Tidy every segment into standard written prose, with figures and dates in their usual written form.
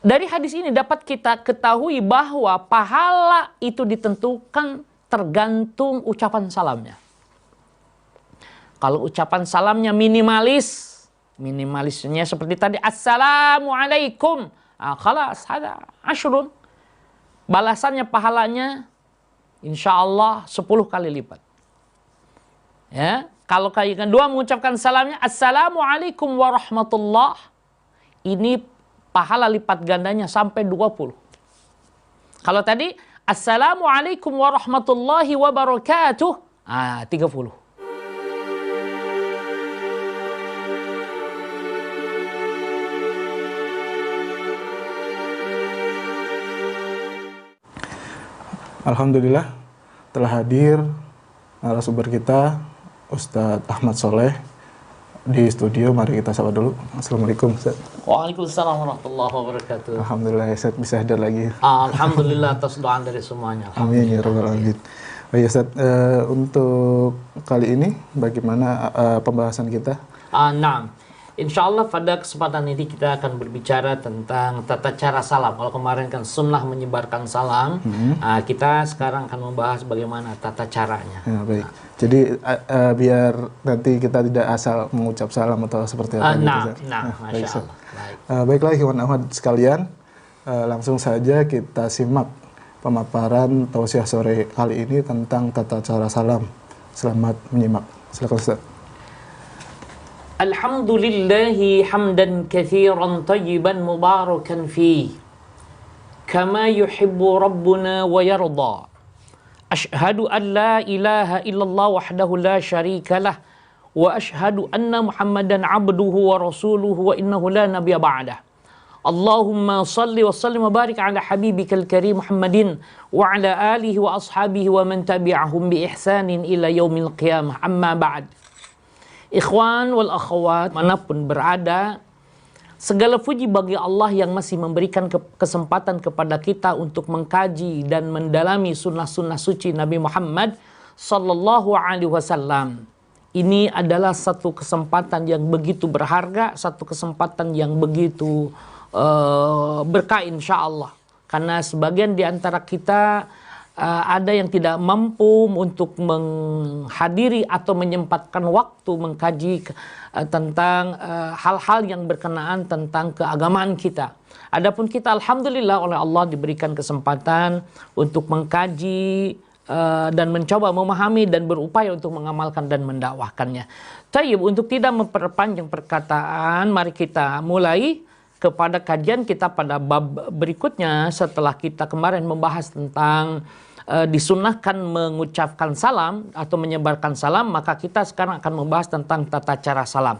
Dari hadis ini dapat kita ketahui bahwa pahala itu ditentukan tergantung ucapan salamnya. Kalau ucapan salamnya minimalisnya seperti tadi, Assalamualaikum. Khalas, ada asyrun. Balasannya, pahalanya insya Allah 10 kali lipat. Ya, kalau kali kedua mengucapkan salamnya, Assalamualaikum warahmatullah. Ini pahala lipat gandanya sampai 20. Kalau tadi, Assalamualaikum warahmatullahi wabarakatuh. 30. Alhamdulillah telah hadir narasumber kita Ustadz Ahmad Soleh di studio. Mari kita sapa dulu. Assalamualaikum Ustadz. Waalaikumsalam warahmatullahi wabarakatuh. Alhamdulillah Ustadz bisa hadir lagi. Alhamdulillah atas doa dari semuanya. Amin ya rabbal alamin. Baik Ustadz, untuk kali ini bagaimana pembahasan kita? Nah, insya Allah pada kesempatan ini kita akan berbicara tentang tata cara salam. Kalau kemarin kan sunnah menyebarkan salam, kita sekarang akan membahas bagaimana tata caranya. Ya, baik. Jadi biar nanti kita tidak asal mengucap salam atau seperti apa gitu. Masya Allah. Baiklah ikhwan Ahmad sekalian, langsung saja kita simak pemaparan tausiah sore kali ini tentang tata cara salam. Selamat menyimak. Silakan Ustaz. Alhamdulillahi hamdan kathiran tayyiban mubarakan fi kama yuhibbu rabbuna wa yarda. Ashhadu an la ilaha illallah wahdahu la syarika lah wa ashhadu anna Muhammadan abduhu wa rasuluhu wa innahu la nabiyya ba'dah. Allahumma salli wa sallim wa barik ala habibikal karim Muhammadin wa ala alihi wa ashabihi wa man tabi'ahum bi ihsanin ila yaumil qiyamah. Amma ba'd. Ikhwan wal akhwat, manapun berada, segala puji bagi Allah yang masih memberikan kesempatan kepada kita untuk mengkaji dan mendalami sunnah-sunnah suci Nabi Muhammad sallallahu alaihi wasallam. Ini adalah satu kesempatan yang begitu berharga, satu kesempatan yang begitu berkah insya Allah. Karena sebagian di antara kita ada yang tidak mampu untuk menghadiri atau menyempatkan waktu mengkaji tentang hal-hal yang berkenaan tentang keagamaan kita. Adapun kita alhamdulillah oleh Allah diberikan kesempatan untuk mengkaji dan mencoba memahami dan berupaya untuk mengamalkan dan mendakwahkannya. Tayyib, untuk tidak memperpanjang perkataan, mari kita mulai kepada kajian kita pada bab berikutnya. Setelah kita kemarin membahas tentang disunahkan mengucapkan salam atau menyebarkan salam, maka kita sekarang akan membahas tentang tata cara salam.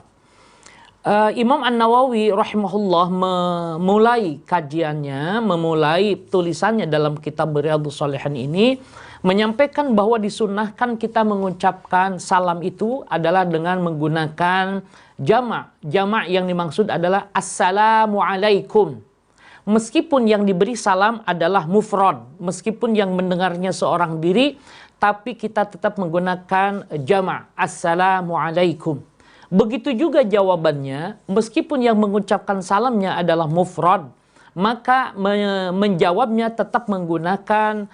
Imam An-Nawawi rahimahullah memulai kajiannya, memulai tulisannya dalam kitab Riyadhus Shalihin ini, menyampaikan bahwa disunahkan kita mengucapkan salam itu adalah dengan menggunakan jamak. Jamak yang dimaksud adalah Assalamualaikum. Meskipun yang diberi salam adalah mufrad, meskipun yang mendengarnya seorang diri, tapi kita tetap menggunakan jamak, Assalamualaikum. Begitu juga jawabannya, meskipun yang mengucapkan salamnya adalah mufrad, maka menjawabnya tetap menggunakan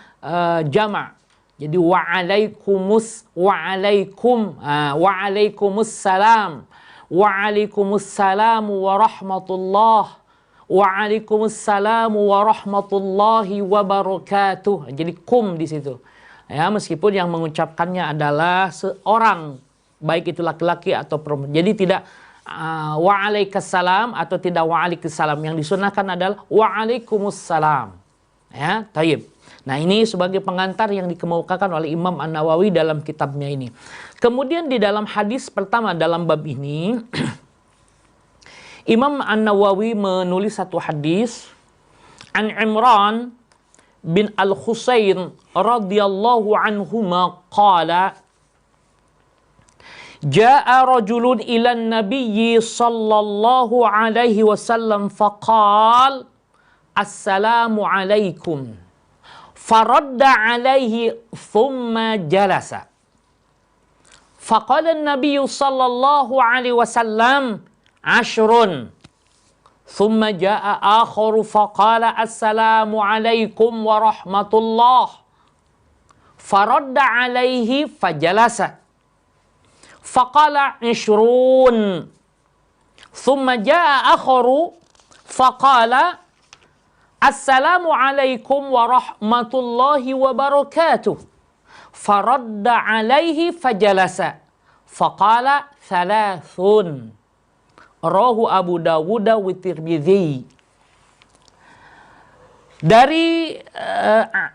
jamak. Jadi wa'alaikumussalam, wa'alaikumussalam warahmatullah, wa'alaikumussalam warahmatullahi wabarakatuh. Jadi kum di situ. Ya, meskipun yang mengucapkannya adalah seorang, baik itu laki-laki atau perempuan. Jadi tidak wa'alaikassalam atau tidak wa'alaikassalam. Yang disunahkan adalah wa'alaikumussalam. Ya, tayyib. Nah, ini sebagai pengantar yang dikemukakan oleh Imam An-Nawawi dalam kitabnya ini. Kemudian di dalam hadis pertama dalam bab ini Imam An-Nawawi menulis satu hadis an Imran bin Al-Husayn radhiyallahu anhuma qala Ja'a rajulun ila an-nabiyyi sallallahu alaihi wasallam faqala Assalamu alaikum faradda alaihi thumma jalasa faqala an-nabiyyu sallallahu alaihi wasallam ashrun Thumma ja'a akharu faqala assalamu alaikum warahmatullah. Faradda alaihi fajalasa. Faqala 20. Thumma ja'a akharu faqala assalamu alaikum warahmatullahi wabarakatuh. Faradda alaihi fajalasa. Faqala 3. Rawahu Abu Dawud wa Tirmidzi. Dari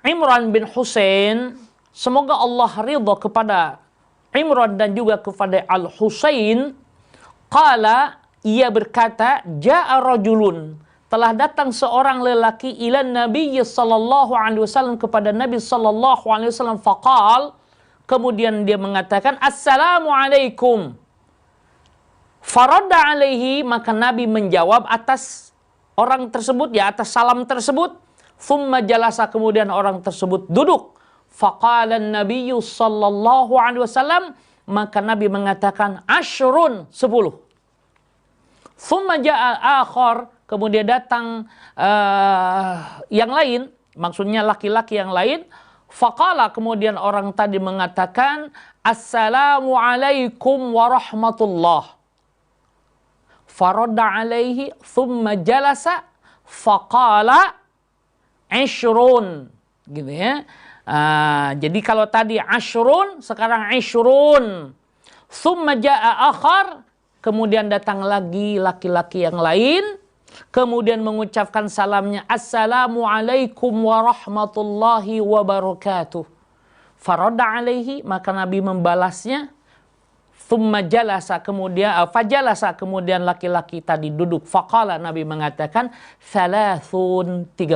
Imran bin Husain, semoga Allah ridha kepada Imran dan juga kepada Al-Husain, qala, ia berkata, ja'a rajulun, telah datang seorang lelaki ila Nabi sallallahu alaihi wasallam, kepada Nabi sallallahu alaihi wasallam, faqal, kemudian dia mengatakan assalamu alaikum. Faradda alaihi, maka Nabi menjawab atas orang tersebut, ya atas salam tersebut. Thumma jalasa, kemudian orang tersebut duduk. Faqala an-Nabi sallallahu alaihi wasallam, maka Nabi mengatakan 10. Thumma ja'a akhar, kemudian datang yang lain, maksudnya laki-laki yang lain. Faqala, kemudian orang tadi mengatakan assalamu alaikum warahmatullah. Faradda alaihi thumma jalasa faqala 20, gitu ya. Jadi kalau tadi 10, sekarang 20. Thumma ja'a akhar, kemudian datang lagi laki-laki yang lain, kemudian mengucapkan salamnya assalamu alaikum warahmatullahi wabarakatuh. Faradda alaihi, maka Nabi membalasnya. Thumma jalasa, kemudian fajalasa, kemudian laki-laki tadi duduk. Faqala, Nabi mengatakan 30.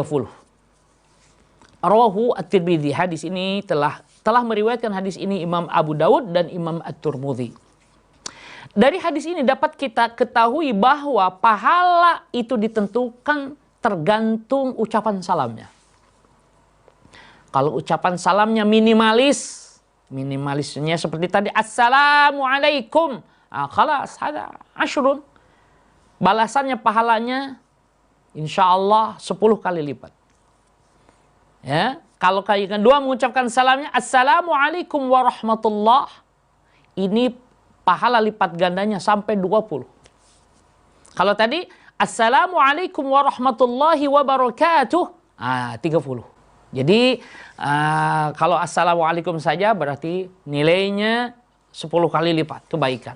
Rawahu At-Tirmidzi. Hadis ini telah meriwayatkan hadis ini Imam Abu Dawud dan Imam At-Tirmidzi. Dari hadis ini dapat kita ketahui bahwa pahala itu ditentukan tergantung ucapan salamnya. Kalau ucapan salamnya minimalisnya seperti tadi assalamu alaikum, khalas ada 10. Balasannya, pahalanya insyaallah 10 kali lipat. Ya, kalau kali kedua mengucapkan salamnya assalamu alaikum warahmatullah, ini pahala lipat gandanya sampai 20. Kalau tadi assalamu alaikum warahmatullahi wabarakatuh, 30. Jadi kalau assalamualaikum saja berarti nilainya 10 kali lipat kebaikan.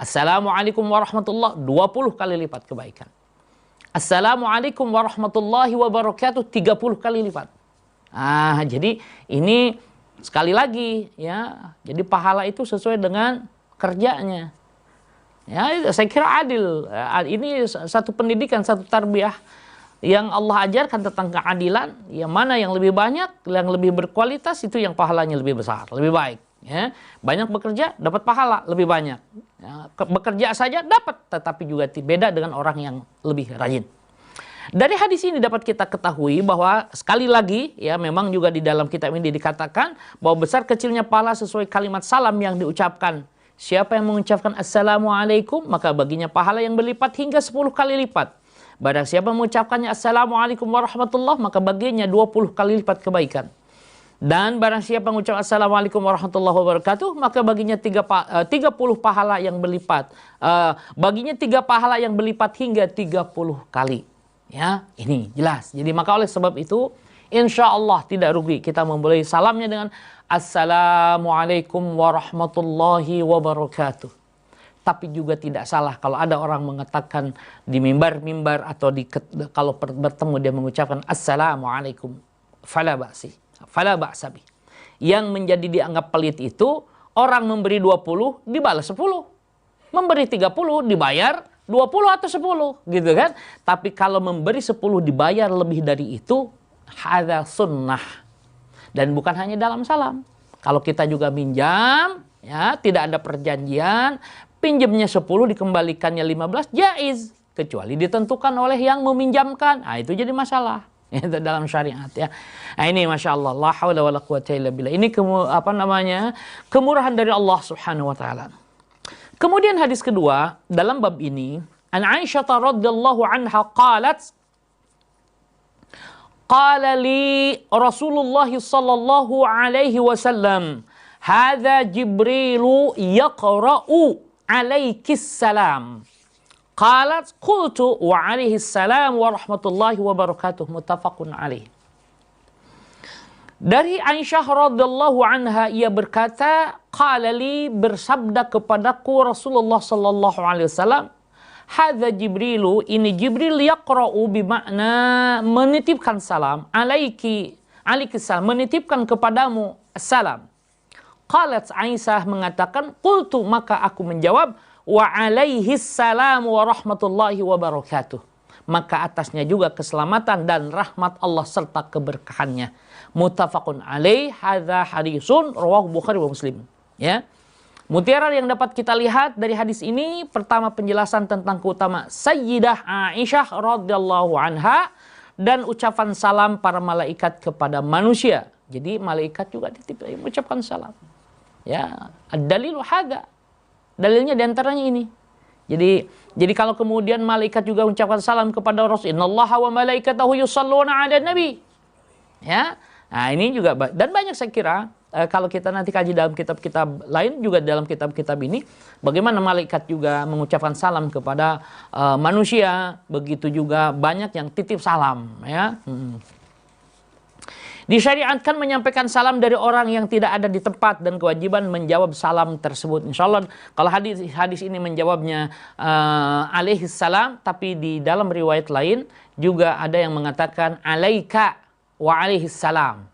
Assalamualaikum warahmatullah, 20 kali lipat kebaikan. Assalamualaikum warahmatullahi wabarakatuh, 30 kali lipat. Jadi ini sekali lagi ya. Jadi pahala itu sesuai dengan kerjanya. Ya, saya kira adil. Ini satu pendidikan, satu tarbiyah yang Allah ajarkan tentang keadilan. Yang mana yang lebih banyak, yang lebih berkualitas, itu yang pahalanya lebih besar, lebih baik. Ya, banyak bekerja dapat pahala lebih banyak. Ya, bekerja saja dapat, tetapi juga beda dengan orang yang lebih rajin. Dari hadis ini dapat kita ketahui bahwa sekali lagi ya, memang juga di dalam kitab ini dikatakan bahwa besar kecilnya pahala sesuai kalimat salam yang diucapkan. Siapa yang mengucapkan assalamualaikum, maka baginya pahala yang berlipat hingga 10 kali lipat. Barang siapa mengucapkannya assalamualaikum warahmatullah, maka baginya 20 kali lipat kebaikan. Dan barang siapa mengucap assalamualaikum warahmatullahi wabarakatuh, maka baginya 30 pahala yang berlipat. Baginya 3 pahala yang berlipat hingga 30 kali. Ya, ini jelas. Jadi maka oleh sebab itu, insya Allah tidak rugi kita memulai salamnya dengan assalamualaikum warahmatullahi wabarakatuh. Tapi juga tidak salah kalau ada orang mengatakan di mimbar-mimbar atau kalau bertemu dia mengucapkan assalamualaikum, fala ba'sabi. Yang menjadi dianggap pelit itu orang memberi 20 dibalas 10, memberi 30 dibayar 20 atau 10, gitu kan? Tapi kalau memberi 10 dibayar lebih dari itu, hadza sunnah. Dan bukan hanya dalam salam. Kalau kita juga minjam, ya tidak ada perjanjian, pinjamnya 10 dikembalikannya 15, jaiz, kecuali ditentukan oleh yang meminjamkan. Itu jadi masalah. Itu dalam syariat ya. Ini masya Allah, la haula wala quwwata illa billah. Ini kemurahan dari Allah Subhanahu wa taala. Kemudian hadis kedua dalam bab ini an Aisyah radhiyallahu anha qalat, qala li Rasulullah sallallahu alaihi wasallam, hadza Jibrilu yaqra'u alaikis salam. Qalat qultu wa alaihi salam wa rahmatullahi wa barakatuh, muttafaqun alaih. Dari Aisyah radhiyallahu anha, ia berkata, qala li, bersabda kepadaku Rasulullah sallallahu alaihi wasallam, hadza Jibrilu, ini Jibril, yaqra'u bermakna menitipkan salam, alaiki salam, menitipkan kepadamu salam. Qalat Aisyah mengatakan, qultu, maka aku menjawab, wa alaihi salam wa rahmatullahi wa barakatuh, maka atasnya juga keselamatan dan rahmat Allah serta keberkahannya. Muttafaqun alaih, hadza hadisun rawahu Bukhari wa Muslim. Ya. Mutiara yang dapat kita lihat dari hadis ini, pertama penjelasan tentang keutamaan Sayyidah Aisyah radhiyallahu anha dan ucapan salam para malaikat kepada manusia. Jadi malaikat juga mengucapkan salam. Ya, ad-dalilu hadza. Dalilnya diantaranya ini. Jadi kalau kemudian malaikat juga mengucapkan salam kepada Rasul, innallaha wa malaikatahu yusholluna 'alan nabi. Ya. Nah, ini juga, dan banyak saya kira kalau kita nanti kaji dalam kitab-kitab lain juga, dalam kitab-kitab ini bagaimana malaikat juga mengucapkan salam kepada manusia, begitu juga banyak yang titip salam, ya. Disyariatkan menyampaikan salam dari orang yang tidak ada di tempat dan kewajiban menjawab salam tersebut. Insya Allah kalau hadis ini menjawabnya alaihi salam, tapi di dalam riwayat lain juga ada yang mengatakan alaika wa alaihi salam.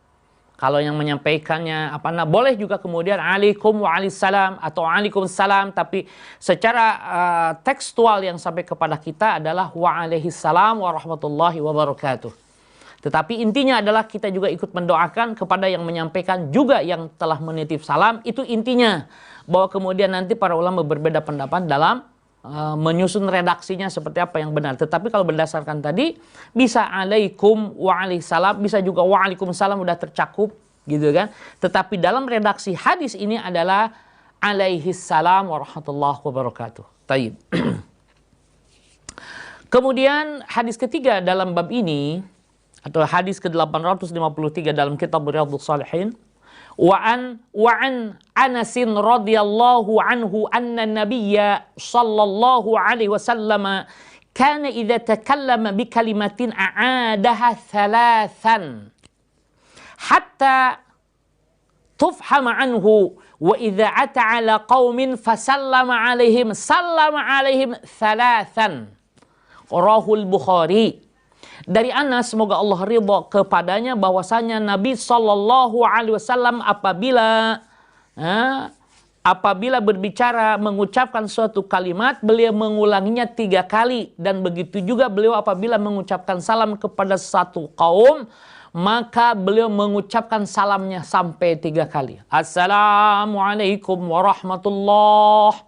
Kalau yang menyampaikannya boleh juga kemudian alaikum wa alaihi salam atau alaikum salam, tapi secara tekstual yang sampai kepada kita adalah wa alaihi salam wa rahmatullahi wa barakatuh. Tetapi intinya adalah kita juga ikut mendoakan kepada yang menyampaikan juga yang telah menitip salam. Itu intinya, bahwa kemudian nanti para ulama berbeda pendapat dalam menyusun redaksinya seperti apa yang benar. Tetapi kalau berdasarkan tadi, bisa alaikum wa alaihissalam, bisa juga wa alaikumussalam, udah tercakup gitu kan. Tetapi dalam redaksi hadis ini adalah alaihissalam warahmatullahi wabarakatuh. Taib. Kemudian hadis ketiga dalam bab ini, atau hadis ke-853 dalam kitab Riyadhus Shalihin, wa an Anas radhiyallahu anhu anna nabiyya sallallahu alaihi wasallam kana idza takallama bi kalimatin a'adaha thalathan hatta tufhama anhu, wa idza ata ala qaumin fasallama alaihim sallama alaihim thalathan. Rahul Bukhari. Dari Anas, semoga Allah ridha kepadanya, bahwasanya Nabi Shallallahu Alaihi Wasallam apabila berbicara mengucapkan suatu kalimat, beliau mengulanginya 3 kali, dan begitu juga beliau apabila mengucapkan salam kepada satu kaum, maka beliau mengucapkan salamnya sampai 3 kali. Assalamualaikum warahmatullahi.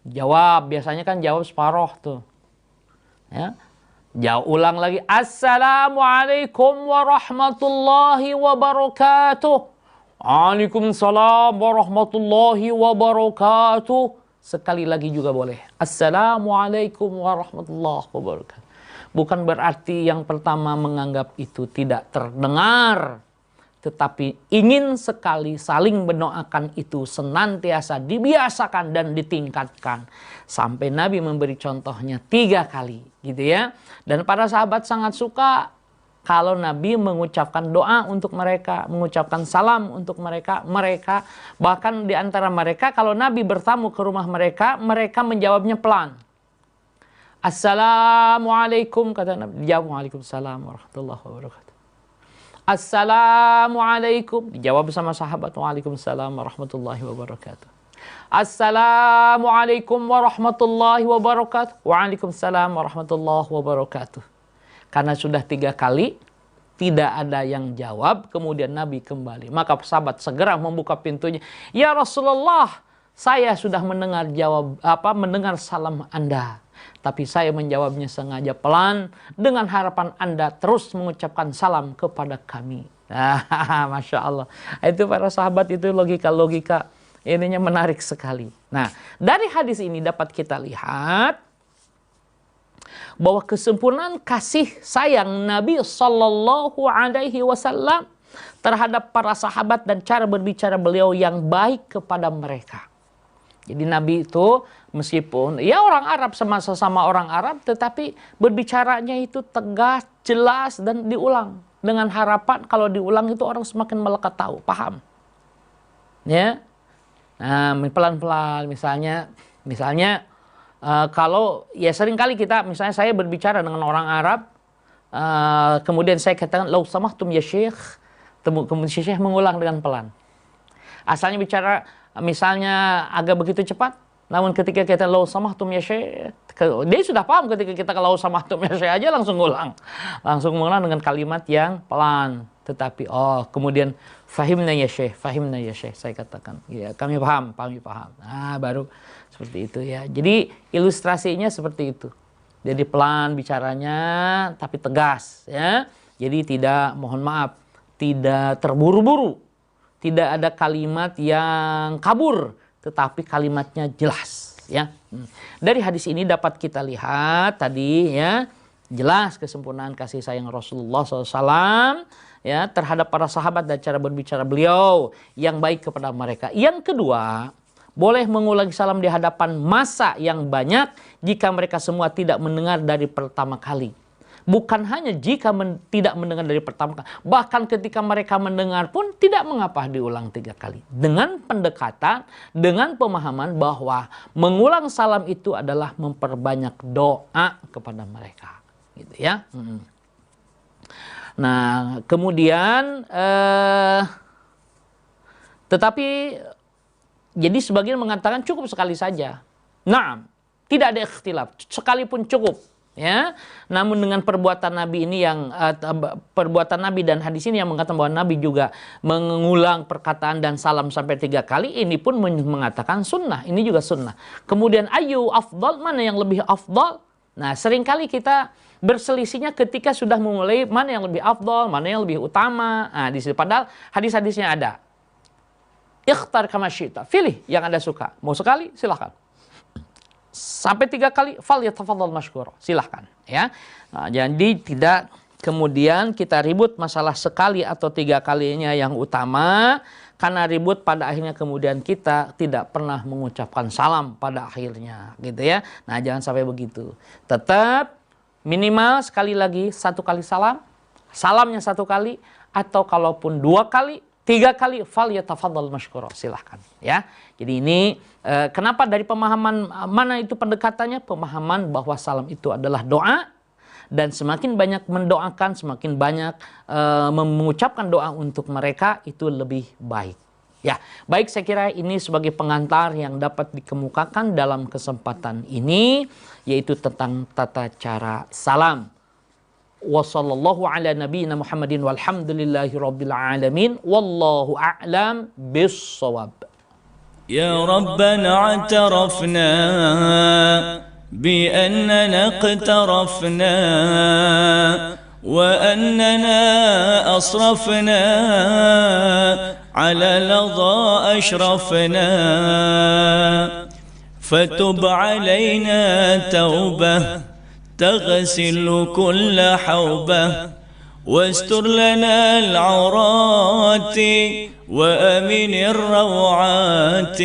Jawab, biasanya kan jawab separoh tuh. Ya. Jauh ulang lagi, assalamualaikum warahmatullahi wabarakatuh. Waalaikumsalam warahmatullahi wabarakatuh. Sekali lagi juga boleh, assalamualaikum warahmatullahi wabarakatuh. Bukan berarti yang pertama menganggap itu tidak terdengar, tetapi ingin sekali saling mendoakan itu senantiasa dibiasakan dan ditingkatkan. Sampai Nabi memberi contohnya 3 kali, gitu ya. Dan para sahabat sangat suka kalau Nabi mengucapkan doa untuk mereka, mengucapkan salam untuk mereka. Bahkan di antara mereka, kalau Nabi bertamu ke rumah mereka, mereka menjawabnya pelan. Assalamualaikum, kata Nabi. Dijawab, waalaikumsalam warahmatullahi wabarakatuh. Assalamualaikum, dijawab sama sahabat, waalaikumsalam warahmatullahi wabarakatuh. Assalamualaikum warahmatullahi wabarakatuh. Waalaikumsalam warahmatullahi wabarakatuh. Karena sudah 3 kali tidak ada yang jawab, kemudian Nabi kembali. Maka sahabat segera membuka pintunya. Ya Rasulullah, saya sudah mendengar mendengar salam Anda, tapi saya menjawabnya sengaja pelan dengan harapan Anda terus mengucapkan salam kepada kami. Masya Allah. Itu para sahabat, itu logika ininya menarik sekali. Nah, dari hadis ini dapat kita lihat bahwa kesempurnaan kasih sayang Nabi Sallallahu Alaihi Wasallam terhadap para sahabat dan cara berbicara beliau yang baik kepada mereka. Jadi Nabi itu meskipun ya orang Arab sama orang Arab, tetapi berbicaranya itu tegas, jelas dan diulang dengan harapan kalau diulang itu orang semakin melekat tahu, paham. Ya, nah pelan-pelan misalnya kalau ya sering kali kita misalnya saya berbicara dengan orang Arab, kemudian saya katakan lau samahtum ya syekh, kemudian syekh mengulang dengan pelan. Asalnya bicara misalnya agak begitu cepat, namun ketika kita lau samahtum ya syekh, dia sudah paham ketika kita lau samahtum ya syekh aja langsung ngulang dengan kalimat yang pelan. Tetapi kemudian fahimna ya syekh, saya katakan ya kami paham. Nah baru seperti itu ya. Jadi ilustrasinya seperti itu. Jadi pelan bicaranya tapi tegas ya. Jadi tidak terburu-buru. Tidak ada kalimat yang kabur, tetapi kalimatnya jelas ya. Dari hadis ini dapat kita lihat tadi ya, jelas kesempurnaan kasih sayang Rasulullah SAW ya terhadap para sahabat dan cara berbicara beliau yang baik kepada mereka. Yang kedua, boleh mengulangi salam di hadapan massa yang banyak jika mereka semua tidak mendengar dari pertama kali. Bukan hanya jika tidak mendengar dari pertama kali, bahkan ketika mereka mendengar pun tidak mengapa diulang 3 kali. Dengan pendekatan, dengan pemahaman bahwa mengulang salam itu adalah memperbanyak doa kepada mereka. Gitu ya. Nah, kemudian tetapi jadi sebagian mengatakan cukup sekali saja. Nah, tidak ada ikhtilaf, sekalipun cukup. Ya, namun dengan perbuatan Nabi ini perbuatan Nabi dan hadis ini yang mengatakan bahwa Nabi juga mengulang perkataan dan salam sampai 3 kali, ini pun mengatakan sunnah. Ini juga sunnah. Kemudian ayu afdal, mana yang lebih afdal? Nah, seringkali kita berselisihnya ketika sudah memulai mana yang lebih afdal, mana yang lebih utama. Nah, di sini padahal hadis-hadisnya ada. Ikhtar kama syi'ta, pilih yang Anda suka. Mau sekali silahkan. Sampai 3 kali, fal yatafadhal mashkur, silahkan ya. Nah, jadi tidak kemudian kita ribut masalah sekali atau 3 kalinya yang utama, karena ribut pada akhirnya kemudian kita tidak pernah mengucapkan salam pada akhirnya gitu ya. Nah, jangan sampai begitu. Tetap minimal sekali lagi 1 kali salam, salamnya 1 kali, atau kalaupun 2 kali, 3 kali, fal yatafadhal mashkur, silahkan ya. Jadi ini kenapa dari pemahaman mana itu pendekatannya? Pemahaman bahwa salam itu adalah doa, dan semakin banyak mendoakan, semakin banyak mengucapkan doa untuk mereka, itu lebih baik. Ya, baik, saya kira ini sebagai pengantar yang dapat dikemukakan dalam kesempatan ini, yaitu tentang tata cara salam. Wa sallallahu ala nabiyyina Muhammadin walhamdulillahi rabbil alamin, wallahu a'lam bis-shawab. يا ربنا اعترفنا بأننا اقترفنا وأننا أصرفنا على لظى أشرفنا فتب علينا توبة تغسل كل حوبة واستر لنا العورات وأمن الروعات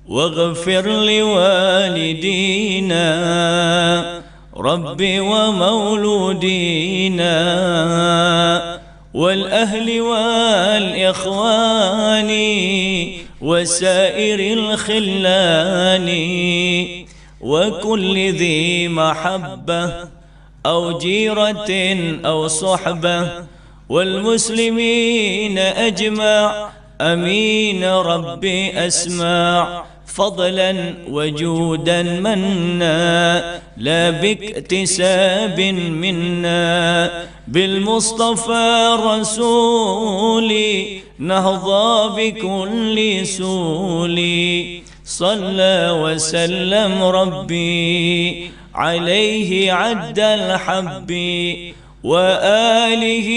واغفر لوالدينا رب ومولودينا والأهل والإخوان وسائر الخلان وكل ذي محبة أو جيرة أو صحبة والمسلمين أجمع أمين ربي أسمع فضلا وجودا منا لا باكتساب منا بالمصطفى الرسول نهضى بكل سول صلى وسلم ربي عليه عد الحب وآله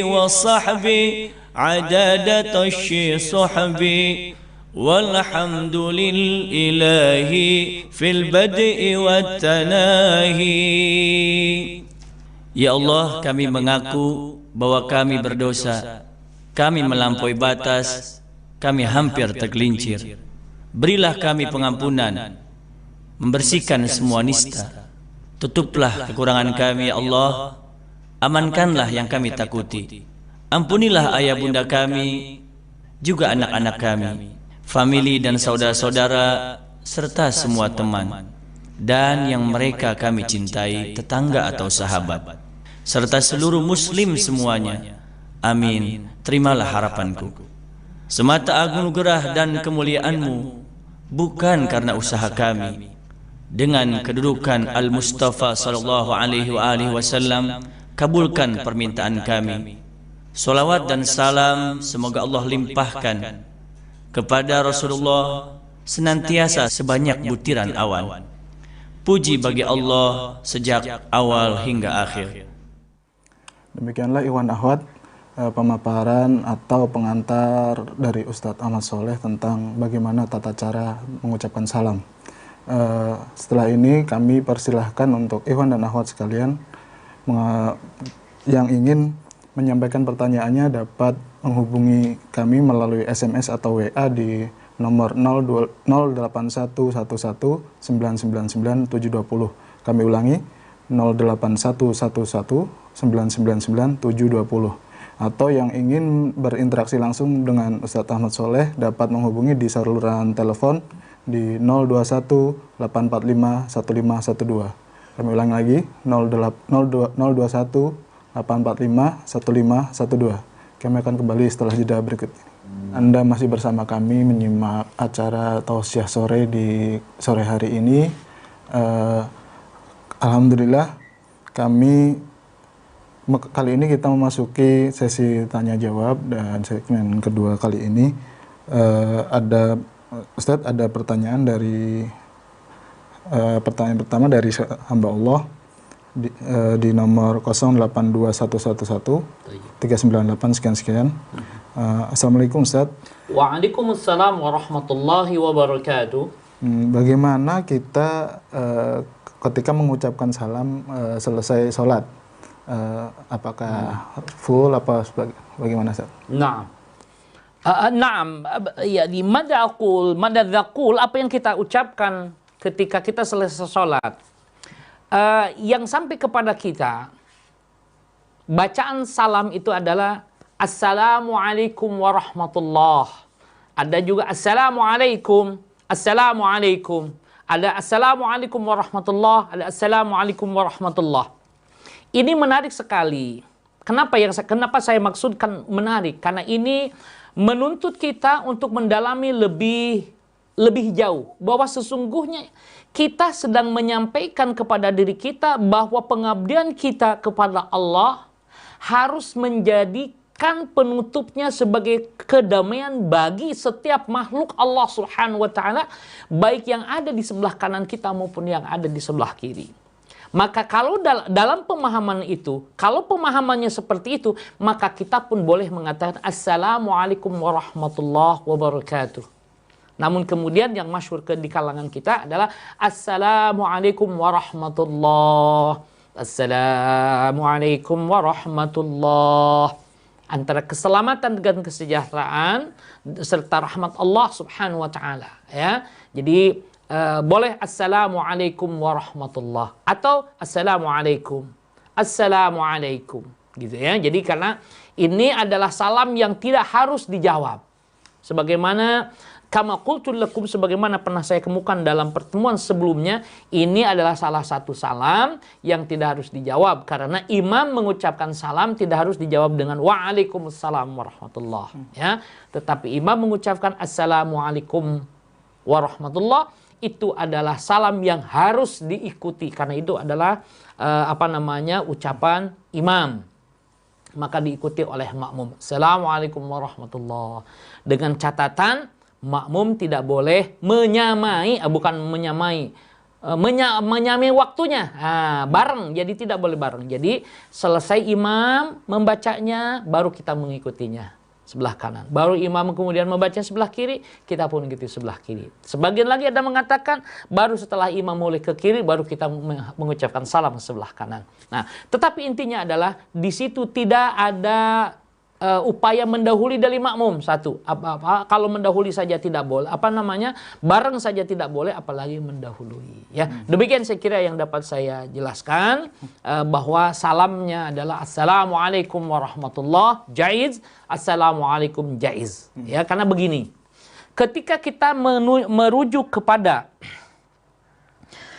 وصحبه عدد طش صحبي والحمد لله في البدء والتناهي. Ya Allah, kami mengaku bahwa kami berdosa, kami melampaui batas, kami hampir tergelincir. Berilah kami pengampunan, membersihkan semua nista. Tutuplah kekurangan kami, ya Allah. Amankanlah yang kami takuti. Ampunilah ayah bunda kami, juga anak-anak kami, famili dan saudara-saudara, serta semua teman, dan yang mereka kami cintai, tetangga atau sahabat, serta seluruh muslim semuanya. Amin. Terimalah harapanku. Semata anugerah dan kemuliaan-Mu, bukan karena usaha kami. Dengan kedudukan Al-Mustafa sallallahu alaihi wasallam, kabulkan permintaan kami. Salawat dan salam semoga Allah limpahkan kepada Rasulullah senantiasa sebanyak butiran awan. Puji bagi Allah sejak awal hingga akhir. Demikianlah Ikhwan Akhwat, pemaparan atau pengantar dari Ustadz Ahmad Soleh tentang bagaimana tata cara mengucapkan salam. Setelah ini kami persilahkan untuk Ikhwan dan Akhwat sekalian yang ingin menyampaikan pertanyaannya dapat menghubungi kami melalui SMS atau WA di nomor 08111999-720. Kami ulangi, 08111999-720. Atau yang ingin berinteraksi langsung dengan Ustadz Ahmad Soleh dapat menghubungi di saluran telepon di 021-845-1512. Kami ulangi lagi, 021-845-1512. Kami akan kembali setelah jeda berikut ini. Anda masih bersama kami menyimak acara Tausiah Sore di sore hari ini. Alhamdulillah, kali ini kita memasuki sesi tanya jawab, dan segmen kedua kali ini Ustadz, ada pertanyaan dari pertanyaan pertama dari hamba Allah di nomor 082111 398 sekian. Assalamualaikum Ustadz. Waalaikumsalam warahmatullahi wabarakatuh. Bagaimana kita ketika mengucapkan salam selesai sholat? Apakah full apa bagaimana Ustadz? Naam. Naam, ya di madaqul, madadzaqul, apa yang kita ucapkan ketika kita selesai sholat. Yang sampai kepada kita, bacaan salam itu adalah Assalamualaikum warahmatullah. Ada juga Assalamualaikum, Assalamualaikum. Ada Assalamualaikum warahmatullah, ada Assalamualaikum warahmatullah. Ini menarik sekali. Kenapa saya maksudkan menarik? Karena ini menuntut kita untuk mendalami lebih jauh, bahwa sesungguhnya kita sedang menyampaikan kepada diri kita bahwa pengabdian kita kepada Allah harus menjadikan penutupnya sebagai kedamaian bagi setiap makhluk Allah Subhanahu wa taala, baik yang ada di sebelah kanan kita maupun yang ada di sebelah kiri. Maka kalau dalam pemahaman itu, kalau pemahamannya seperti itu, maka kita pun boleh mengatakan Assalamualaikum warahmatullahi wabarakatuh. Namun kemudian yang masyhur di kalangan kita adalah Assalamualaikum warahmatullahi, Assalamualaikum warahmatullahi. Antara keselamatan dan kesejahteraan serta rahmat Allah Subhanahu wa taala, ya. Jadi boleh Assalamualaikum warahmatullah atau Assalamualaikum, Assalamualaikum, gitu ya. Jadi karena ini adalah salam yang tidak harus dijawab, sebagaimana kama qultu lakum, sebagaimana pernah saya kemukan dalam pertemuan sebelumnya, ini adalah salah satu salam yang tidak harus dijawab, karena imam mengucapkan salam tidak harus dijawab dengan waalaikumsalam warahmatullah, ya. Tetapi imam mengucapkan Assalamualaikum warahmatullah, itu adalah salam yang harus diikuti, karena itu adalah ucapan imam, maka diikuti oleh makmum. Assalamualaikum warahmatullah, dengan catatan makmum tidak boleh menyamai, menyamai waktunya, bareng, jadi tidak boleh bareng. Jadi selesai imam membacanya baru kita mengikutinya, sebelah kanan. Baru imam kemudian membaca sebelah kiri, kita pun gitu sebelah kiri. Sebagian lagi ada mengatakan baru setelah imam mulai ke kiri, baru kita mengucapkan salam sebelah kanan. Nah, tetapi intinya adalah di situ tidak ada upaya mendahului dari makmum. Satu, kalau mendahului saja tidak boleh, bareng saja tidak boleh, apalagi mendahului. Ya, demikian saya kira yang dapat saya jelaskan, bahwa salamnya adalah assalamualaikum warahmatullah jaiz, assalamualaikum jaiz. Ya, karena begini, ketika kita merujuk kepada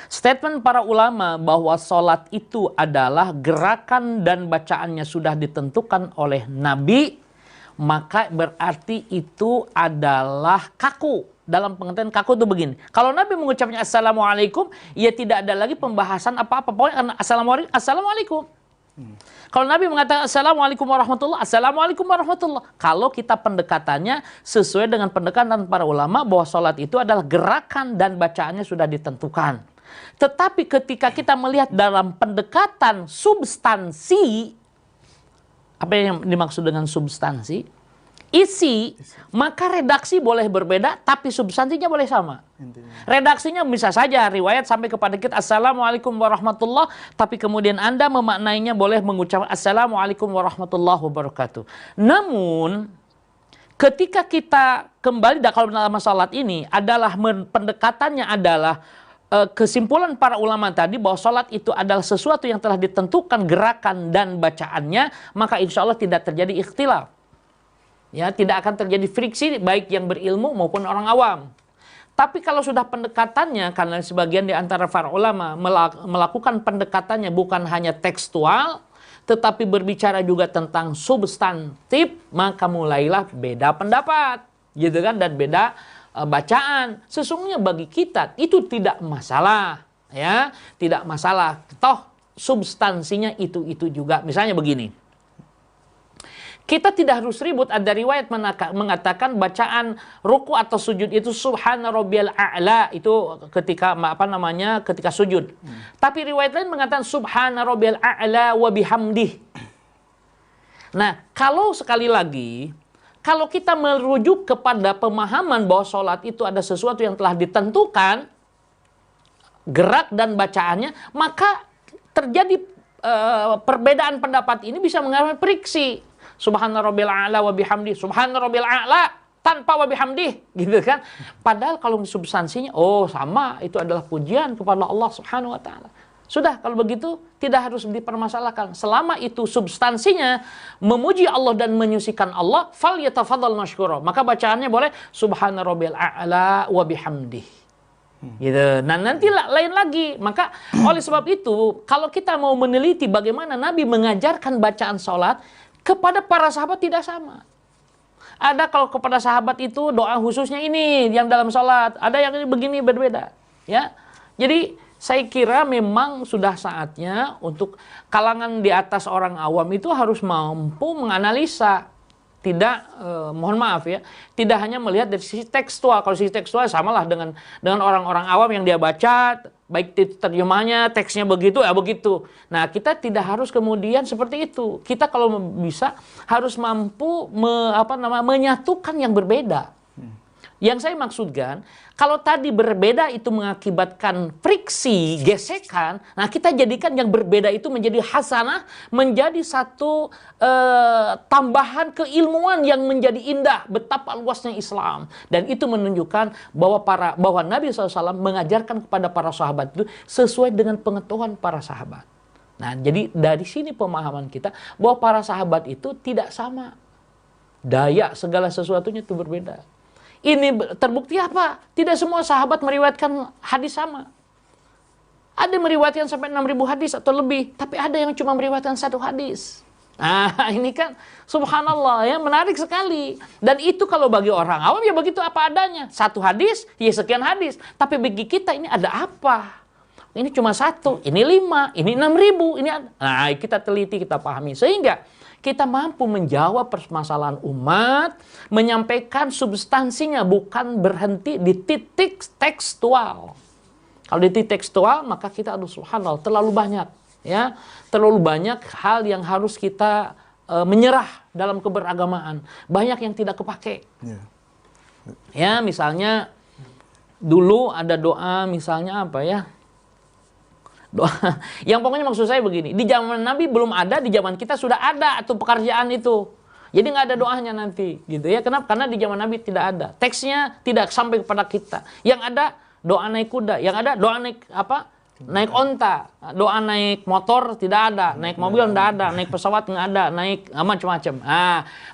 statement para ulama bahwa sholat itu adalah gerakan dan bacaannya sudah ditentukan oleh Nabi, maka berarti itu adalah kaku. Dalam pengertian kaku itu begini. Kalau Nabi mengucapnya assalamualaikum, ya tidak ada lagi pembahasan apa-apa. Pokoknya assalamualaikum. Kalau Nabi mengatakan assalamualaikum warahmatullah, assalamualaikum warahmatullah. Kalau kita pendekatannya sesuai dengan pendekatan para ulama bahwa sholat itu adalah gerakan dan bacaannya sudah ditentukan. Tetapi ketika kita melihat dalam pendekatan substansi, apa yang dimaksud dengan substansi? Isi, maka redaksi boleh berbeda, tapi substansinya boleh sama. Redaksinya bisa saja riwayat sampai kepada kita assalamualaikum warahmatullah, tapi kemudian Anda memaknainya boleh mengucapkan assalamualaikum warahmatullahi wabarakatuh. Namun ketika kita kembali kalau dalam salat ini adalah pendekatannya adalah kesimpulan para ulama tadi bahwa sholat itu adalah sesuatu yang telah ditentukan gerakan dan bacaannya, maka insya Allah tidak terjadi ikhtilaf. Ya, tidak akan terjadi friksi baik yang berilmu maupun orang awam. Tapi kalau sudah pendekatannya, karena sebagian di antara para ulama melakukan pendekatannya bukan hanya tekstual, tetapi berbicara juga tentang substantif, maka mulailah beda pendapat, gitu kan, dan beda bacaan. Sesungguhnya bagi kita itu tidak masalah, ya, tidak masalah. Toh substansinya itu juga. Misalnya begini, kita tidak harus ribut. Ada riwayat mengatakan bacaan ruku atau sujud itu subhana rabbiyal a'la, itu ketika ketika sujud. Tapi riwayat lain mengatakan subhana rabbiyal a'la wa bihamdih. Nah, kalau sekali lagi kalau kita merujuk kepada pemahaman bahwa sholat itu ada sesuatu yang telah ditentukan, gerak dan bacaannya, maka terjadi perbedaan pendapat ini bisa mengalami friksi. Subhana rabbil a'la wa bihamdi, subhana rabbil a'la tanpa wa bihamdi, gitu kan? Padahal kalau substansinya, sama, itu adalah pujian kepada Allah Subhanahu wa taala. Sudah, kalau begitu tidak harus dipermasalahkan. Selama itu substansinya memuji Allah dan menyucikan Allah, fal yatafadhal mashkura. Maka bacaannya boleh subhana rabbil a'la wa bihamdih. Gitu. Nah, nanti lain lagi. Maka oleh sebab itu, kalau kita mau meneliti bagaimana Nabi mengajarkan bacaan sholat, kepada para sahabat tidak sama. Ada kalau kepada sahabat itu doa khususnya ini yang dalam sholat, ada yang begini berbeda. Ya, jadi saya kira memang sudah saatnya untuk kalangan di atas orang awam itu harus mampu menganalisa. Tidak, mohon maaf ya, tidak hanya melihat dari sisi tekstual. Kalau sisi tekstual samalah dengan orang-orang awam yang dia baca, baik terjemahnya, teksnya begitu, ya begitu. Nah, kita tidak harus kemudian seperti itu. Kita kalau bisa harus mampu menyatukan yang berbeda. Yang saya maksudkan, kalau tadi berbeda itu mengakibatkan friksi, gesekan, nah kita jadikan yang berbeda itu menjadi hasanah, menjadi satu tambahan keilmuan yang menjadi indah, betapa luasnya Islam. Dan itu menunjukkan bahwa Nabi SAW mengajarkan kepada para sahabat itu sesuai dengan pengetahuan para sahabat. Nah, jadi dari sini pemahaman kita bahwa para sahabat itu tidak sama. Daya segala sesuatunya itu berbeda. Ini terbukti apa? Tidak semua sahabat meriwayatkan hadis sama. Ada yang meriwayatkan sampai 6.000 hadis atau lebih, tapi ada yang cuma meriwayatkan 1 hadis. Nah, ini kan subhanallah ya, menarik sekali. Dan itu kalau bagi orang awam ya begitu apa adanya. 1 hadis, ya sekian hadis. Tapi bagi kita ini ada apa? Ini cuma 1, ini 5, ini 6.000, ini ada. Nah, kita teliti, kita pahami. Sehingga kita mampu menjawab permasalahan umat, menyampaikan substansinya, bukan berhenti di titik tekstual. Kalau di titik tekstual, maka kita subhanallah terlalu banyak, ya, terlalu banyak hal yang harus kita menyerah dalam keberagamaan. Banyak yang tidak kepake. Ya. Ya, misalnya dulu ada doa, misalnya apa ya? Doa. Yang pokoknya maksud saya begini, di zaman Nabi belum ada, di zaman kita sudah ada atau pekerjaan itu. Jadi nggak ada doanya nanti, gitu ya. Kenapa? Karena di zaman Nabi tidak ada. Teksnya tidak sampai kepada kita. Yang ada doa naik kuda, yang ada doa naik apa? Naik onta, doa naik motor tidak ada, naik mobil tidak ada, naik pesawat nggak ada, naik macam-macam.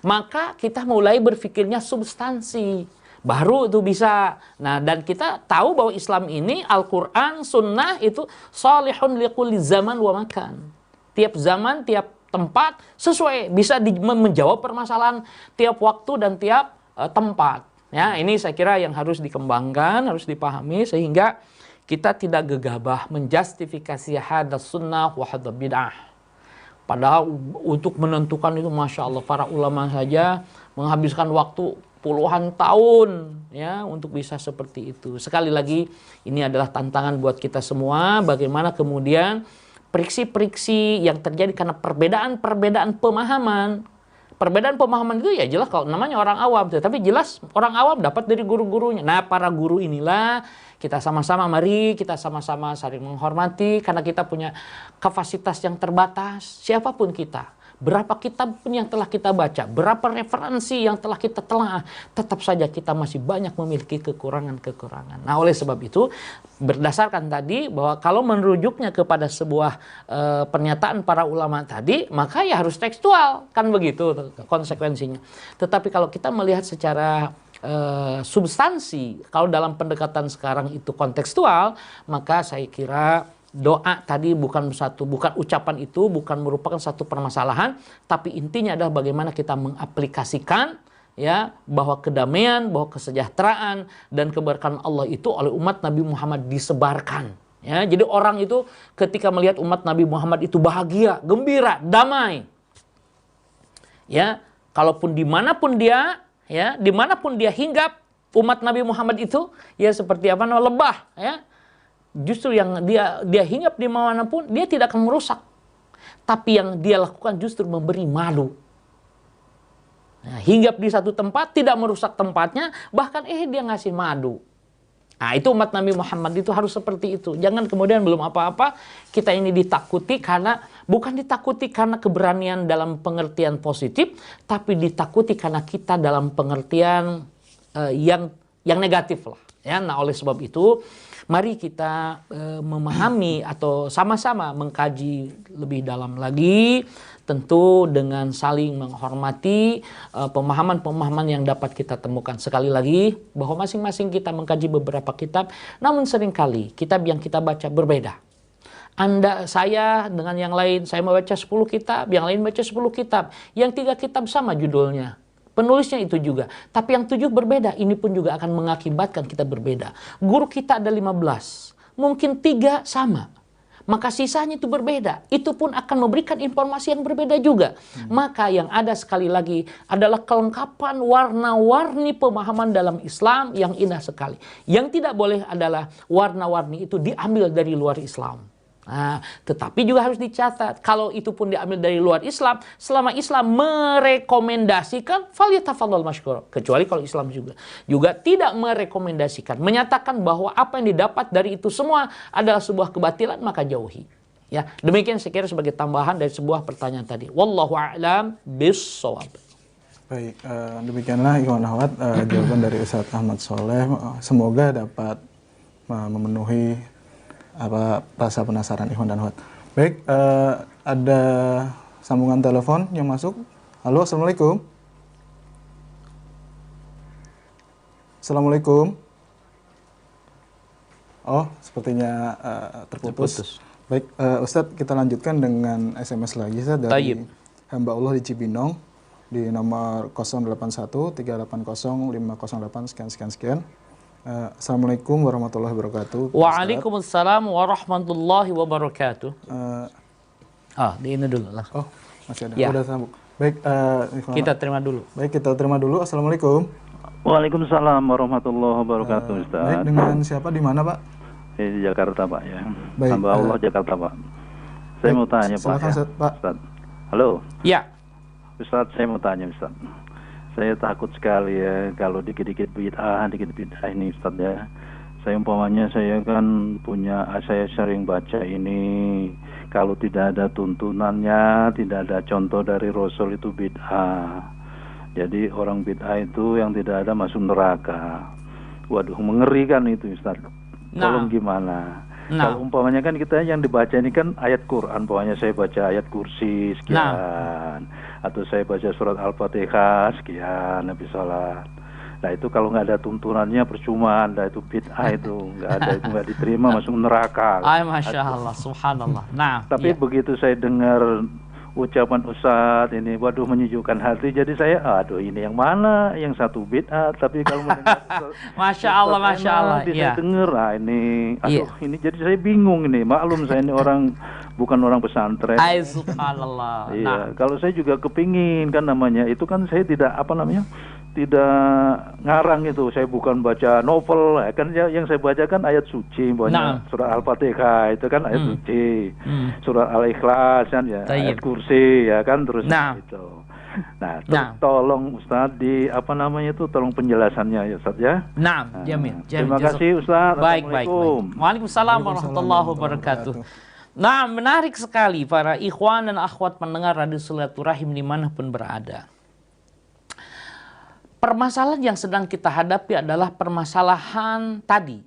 Maka kita mulai berpikirnya substansi, baru itu bisa. Nah, dan kita tahu bahwa Islam ini Al-Quran, Sunnah itu salihun likulli zaman wa makan. Tiap zaman, tiap tempat sesuai, bisa menjawab permasalahan tiap waktu dan tiap tempat. Ya, ini saya kira yang harus dikembangkan, harus dipahami sehingga kita tidak gegabah menjustifikasi hadas sunnah wa hadas bid'ah. Padahal untuk menentukan itu Masya Allah para ulama saja menghabiskan waktu puluhan tahun ya untuk bisa seperti itu. Sekali lagi ini adalah tantangan buat kita semua bagaimana kemudian friksi-friksi yang terjadi karena perbedaan pemahaman. Perbedaan pemahaman itu ya jelas kalau namanya orang awam, tapi jelas orang awam dapat dari guru-gurunya. Nah, para guru inilah kita sama-sama, mari kita sama-sama saling menghormati karena kita punya kapasitas yang terbatas. Siapapun kita, berapa kitab pun yang telah kita baca, berapa referensi yang telah kita telah, tetap saja kita masih banyak memiliki kekurangan-kekurangan. Nah, oleh sebab itu berdasarkan tadi bahwa kalau merujuknya kepada sebuah pernyataan para ulama tadi, maka ya harus tekstual, kan begitu konsekuensinya. Tetapi kalau kita melihat secara substansi, kalau dalam pendekatan sekarang itu kontekstual, maka saya kira doa tadi bukan ucapan itu, bukan merupakan satu permasalahan, tapi intinya adalah bagaimana kita mengaplikasikan ya bahwa kedamaian, bahwa kesejahteraan dan keberkahan Allah itu oleh umat Nabi Muhammad disebarkan. Ya, jadi orang itu ketika melihat umat Nabi Muhammad itu bahagia, gembira, damai, ya, kalaupun dimanapun dia, ya, dimanapun dia hinggap, umat Nabi Muhammad itu, ya seperti apa namanya lebah, ya, justru yang dia hinggap di manapun dia tidak akan merusak, tapi yang dia lakukan justru memberi malu. Nah, hinggap di satu tempat tidak merusak tempatnya, bahkan dia ngasih madu. Nah, itu umat Nabi Muhammad itu harus seperti itu. Jangan kemudian belum apa-apa kita ini ditakuti karena bukan ditakuti karena keberanian dalam pengertian positif, tapi ditakuti karena kita dalam pengertian yang negatif lah. Ya, nah oleh sebab itu mari kita memahami atau sama-sama mengkaji lebih dalam lagi, tentu dengan saling menghormati pemahaman-pemahaman yang dapat kita temukan. Sekali lagi, bahwa masing-masing kita mengkaji beberapa kitab, namun seringkali kitab yang kita baca berbeda. Saya dengan yang lain, saya membaca 10 kitab, yang lain baca 10 kitab. Yang 3 kitab sama judulnya. Penulisnya itu juga. Tapi yang 7 berbeda, ini pun juga akan mengakibatkan kita berbeda. Guru kita ada 15, mungkin 3 sama. Maka sisanya itu berbeda. Itu pun akan memberikan informasi yang berbeda juga. Maka yang ada sekali lagi adalah kelengkapan warna-warni pemahaman dalam Islam yang indah sekali. Yang tidak boleh adalah warna-warni itu diambil dari luar Islam. Nah, tetapi juga harus dicatat, kalau itu pun diambil dari luar Islam, selama Islam merekomendasikan, falyatafadhal masykur. Kecuali kalau Islam juga tidak merekomendasikan, menyatakan bahwa apa yang didapat dari itu semua adalah sebuah kebatilan, maka jauhi. Ya, demikian saya kira sebagai tambahan dari sebuah pertanyaan tadi. Wallahu a'lam bis-shawab. Baik, demikianlah ikhwan akhwat jawaban dari Ustaz Ahmad Sholeh. Semoga dapat memenuhi rasa penasaran ikhwan dan akhwat. Baik, ada sambungan telepon yang masuk. Halo, assalamualaikum. Assalamualaikum. Oh, sepertinya terputus. Baik, Ustadz, kita lanjutkan dengan SMS lagi Ustadz, dari hamba Allah di Cibinong di nomor 081 380 508 sekian. Assalamualaikum warahmatullahi wabarakatuh. Waalaikumsalam warahmatullahi wabarakatuh. Di ini dulu lah. Oh, masih ada. Ya. Udah sambung. Baik, kita terima dulu. Baik, kita terima dulu. Assalamualaikum. Waalaikumsalam warahmatullahi wabarakatuh, Ustaz. Baik, dengan siapa di mana, Pak? Di Jakarta, Pak, ya. Baik, Hamba Allah Jakarta, Pak. Saya mau tanya, Pak. Silakan, Ya. Pak. Ustaz. Halo. Ya. Ustaz, saya mau tanya Ustaz. Saya takut sekali ya kalau dikit-dikit bid'ah ini Ustaz ya. Saya umpamanya saya kan saya sering baca ini, kalau tidak ada tuntunannya, tidak ada contoh dari Rasul itu bid'ah. Jadi orang bid'ah itu yang tidak ada masuk neraka. Waduh, mengerikan itu Ustaz. Tolong gimana? Kalau umpamanya kan kita yang dibaca ini kan ayat Quran, umpamanya saya baca ayat kursi sekian, atau saya baca surat Al-Fatihah sekian, habis sholat. Nah itu kalau nggak ada tuntunannya percuma, nah itu bid'ah itu nggak diterima masuk neraka. Masya Allah, subhanallah. Tapi begitu saya dengar ucapan Ustadz ini, waduh menyejukkan hati. Jadi saya, aduh ini yang mana? Yang satu bid'ah, tapi kalau mendengar Masya Allah, Masya Allah. Bisa dengar, ini, aduh ini jadi saya bingung ini. Maklum saya ini bukan orang pesantren. Subhanallah. Iya, kalau saya juga kepingin kan namanya, itu kan saya tidak tidak ngarang itu, saya bukan baca novel, kan yang saya baca kan ayat suci, surat Al-Fatihah itu kan ayat suci, surat Al-Ikhlas kan ya, ayat kursi ya kan, terus itu. Nah, tolong Ustaz tolong penjelasannya ya Ustaz ya. Jamin. Terima kasih Ustaz. Baik. Waalaikumsalam warahmatullahi wabarakatuh. Nah, menarik sekali para ikhwan dan akhwat pendengar Radio Silaturahim dimanapun berada. Permasalahan yang sedang kita hadapi adalah permasalahan tadi.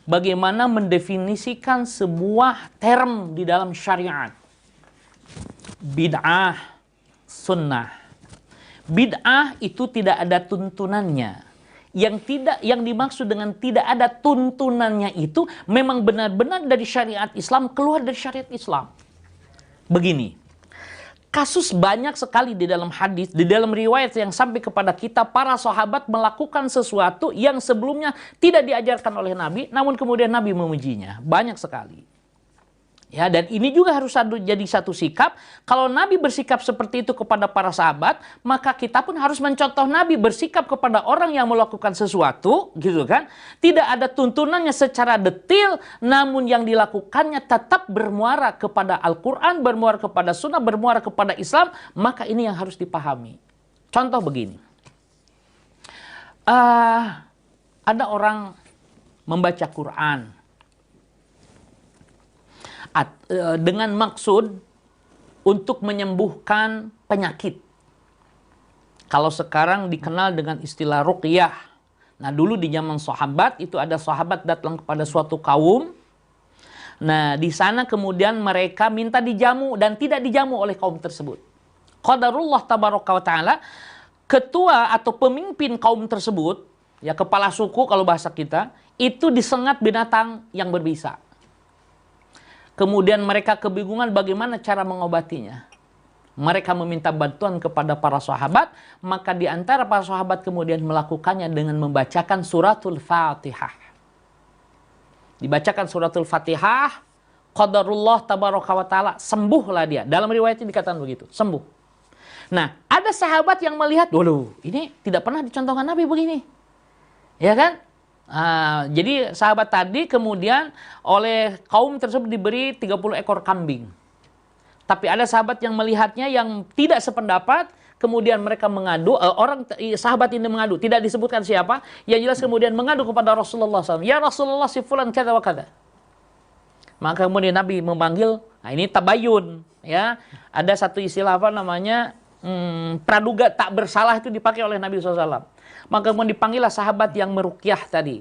Bagaimana mendefinisikan sebuah term di dalam syariat. Bid'ah, sunnah. Bid'ah itu tidak ada tuntunannya. Yang dimaksud dengan tidak ada tuntunannya itu memang benar-benar dari syariat Islam, keluar dari syariat Islam. Begini. Kasus banyak sekali di dalam hadis, di dalam riwayat yang sampai kepada kita, para sahabat melakukan sesuatu yang sebelumnya tidak diajarkan oleh Nabi, namun kemudian Nabi memujinya. Banyak sekali. Ya, dan ini juga harus jadi satu sikap. Kalau Nabi bersikap seperti itu kepada para sahabat, maka kita pun harus mencontoh Nabi bersikap kepada orang yang melakukan sesuatu, gitu kan? Tidak ada tuntunannya secara detail, namun yang dilakukannya tetap bermuara kepada Al-Quran, bermuara kepada Sunnah, bermuara kepada Islam, maka ini yang harus dipahami. Contoh begini. Ada orang membaca Quran dengan maksud untuk menyembuhkan penyakit. Kalau sekarang dikenal dengan istilah ruqyah. Nah, dulu di zaman sahabat itu ada sahabat datang kepada suatu kaum. Nah, di sana kemudian mereka minta dijamu dan tidak dijamu oleh kaum tersebut. Qadarullah tabaraka wa ta'ala, ketua atau pemimpin kaum tersebut, ya kepala suku kalau bahasa kita, itu disengat binatang yang berbisa. Kemudian mereka kebingungan bagaimana cara mengobatinya. Mereka meminta bantuan kepada para sahabat, maka di antara para sahabat kemudian melakukannya dengan membacakan suratul Fatihah. Dibacakan suratul Fatihah, qadarullah tabaraka wa ta'ala, sembuhlah dia. Dalam riwayat ini dikatakan begitu, sembuh. Nah, ada sahabat yang melihat, waduh, ini tidak pernah dicontohkan Nabi begini. Ya kan? Jadi sahabat tadi kemudian oleh kaum tersebut diberi 30 ekor kambing. Tapi ada sahabat yang melihatnya yang tidak sependapat, kemudian mereka mengadu, sahabat ini mengadu, tidak disebutkan siapa, yang jelas kemudian mengadu kepada Rasulullah SAW. Ya Rasulullah, si fulan kada wa kada. Maka kemudian Nabi memanggil, nah ini tabayun, ya. Ada satu istilah praduga tak bersalah itu dipakai oleh Nabi SAW. Maka kemudian dipanggillah sahabat yang meruqyah tadi.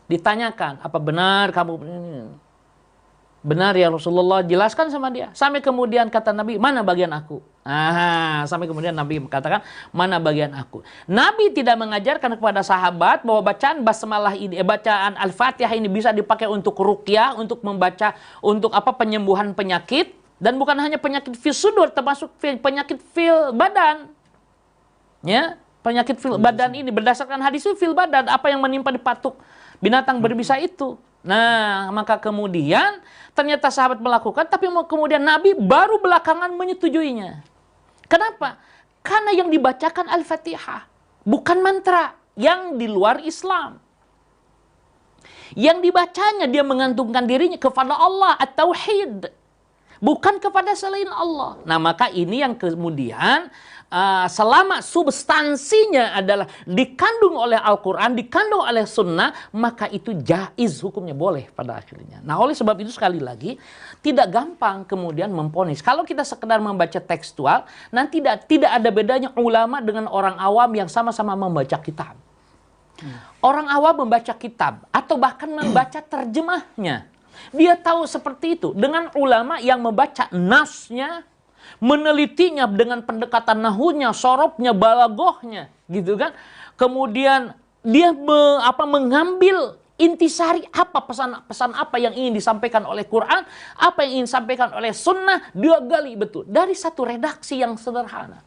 Ditanyakan, apa benar kamu? Benar ya Rasulullah, jelaskan sama dia. Sampai kemudian kata Nabi, mana bagian aku? Sampai kemudian Nabi mengatakan, mana bagian aku? Nabi tidak mengajarkan kepada sahabat bahwa bacaan basmalah ini, bacaan Al-Fatihah ini bisa dipakai untuk ruqyah, untuk membaca, untuk penyembuhan penyakit. Dan bukan hanya penyakit fil sudur, termasuk penyakit fil badan. Ya. Penyakit fil badan ini berdasarkan hadis itu fil badan, apa yang menimpa di patuk binatang berbisa itu. Nah, maka kemudian ternyata sahabat melakukan, tapi kemudian Nabi baru belakangan menyetujuinya. Kenapa? Karena yang dibacakan Al-Fatihah, bukan mantra yang di luar Islam. Yang dibacanya dia mengantungkan dirinya kepada Allah, at-tauhid. bukan kepada selain Allah. Nah, maka ini yang kemudian selama substansinya adalah dikandung oleh Al-Quran, dikandung oleh Sunnah, maka itu jaiz, hukumnya boleh pada akhirnya. Nah, oleh sebab itu sekali lagi tidak gampang kemudian memponis. Kalau kita sekedar membaca tekstual, nanti tidak ada bedanya ulama dengan orang awam yang sama-sama membaca kitab. Orang awam membaca kitab atau bahkan membaca terjemahnya, dia tahu seperti itu. Dengan ulama yang membaca nasnya, menelitinya dengan pendekatan nahunya, sorobnya, balagohnya, gitu kan. Kemudian dia mengambil intisari apa pesan apa yang ingin disampaikan oleh Quran, apa yang ingin disampaikan oleh Sunnah, dia gali betul dari satu redaksi yang sederhana.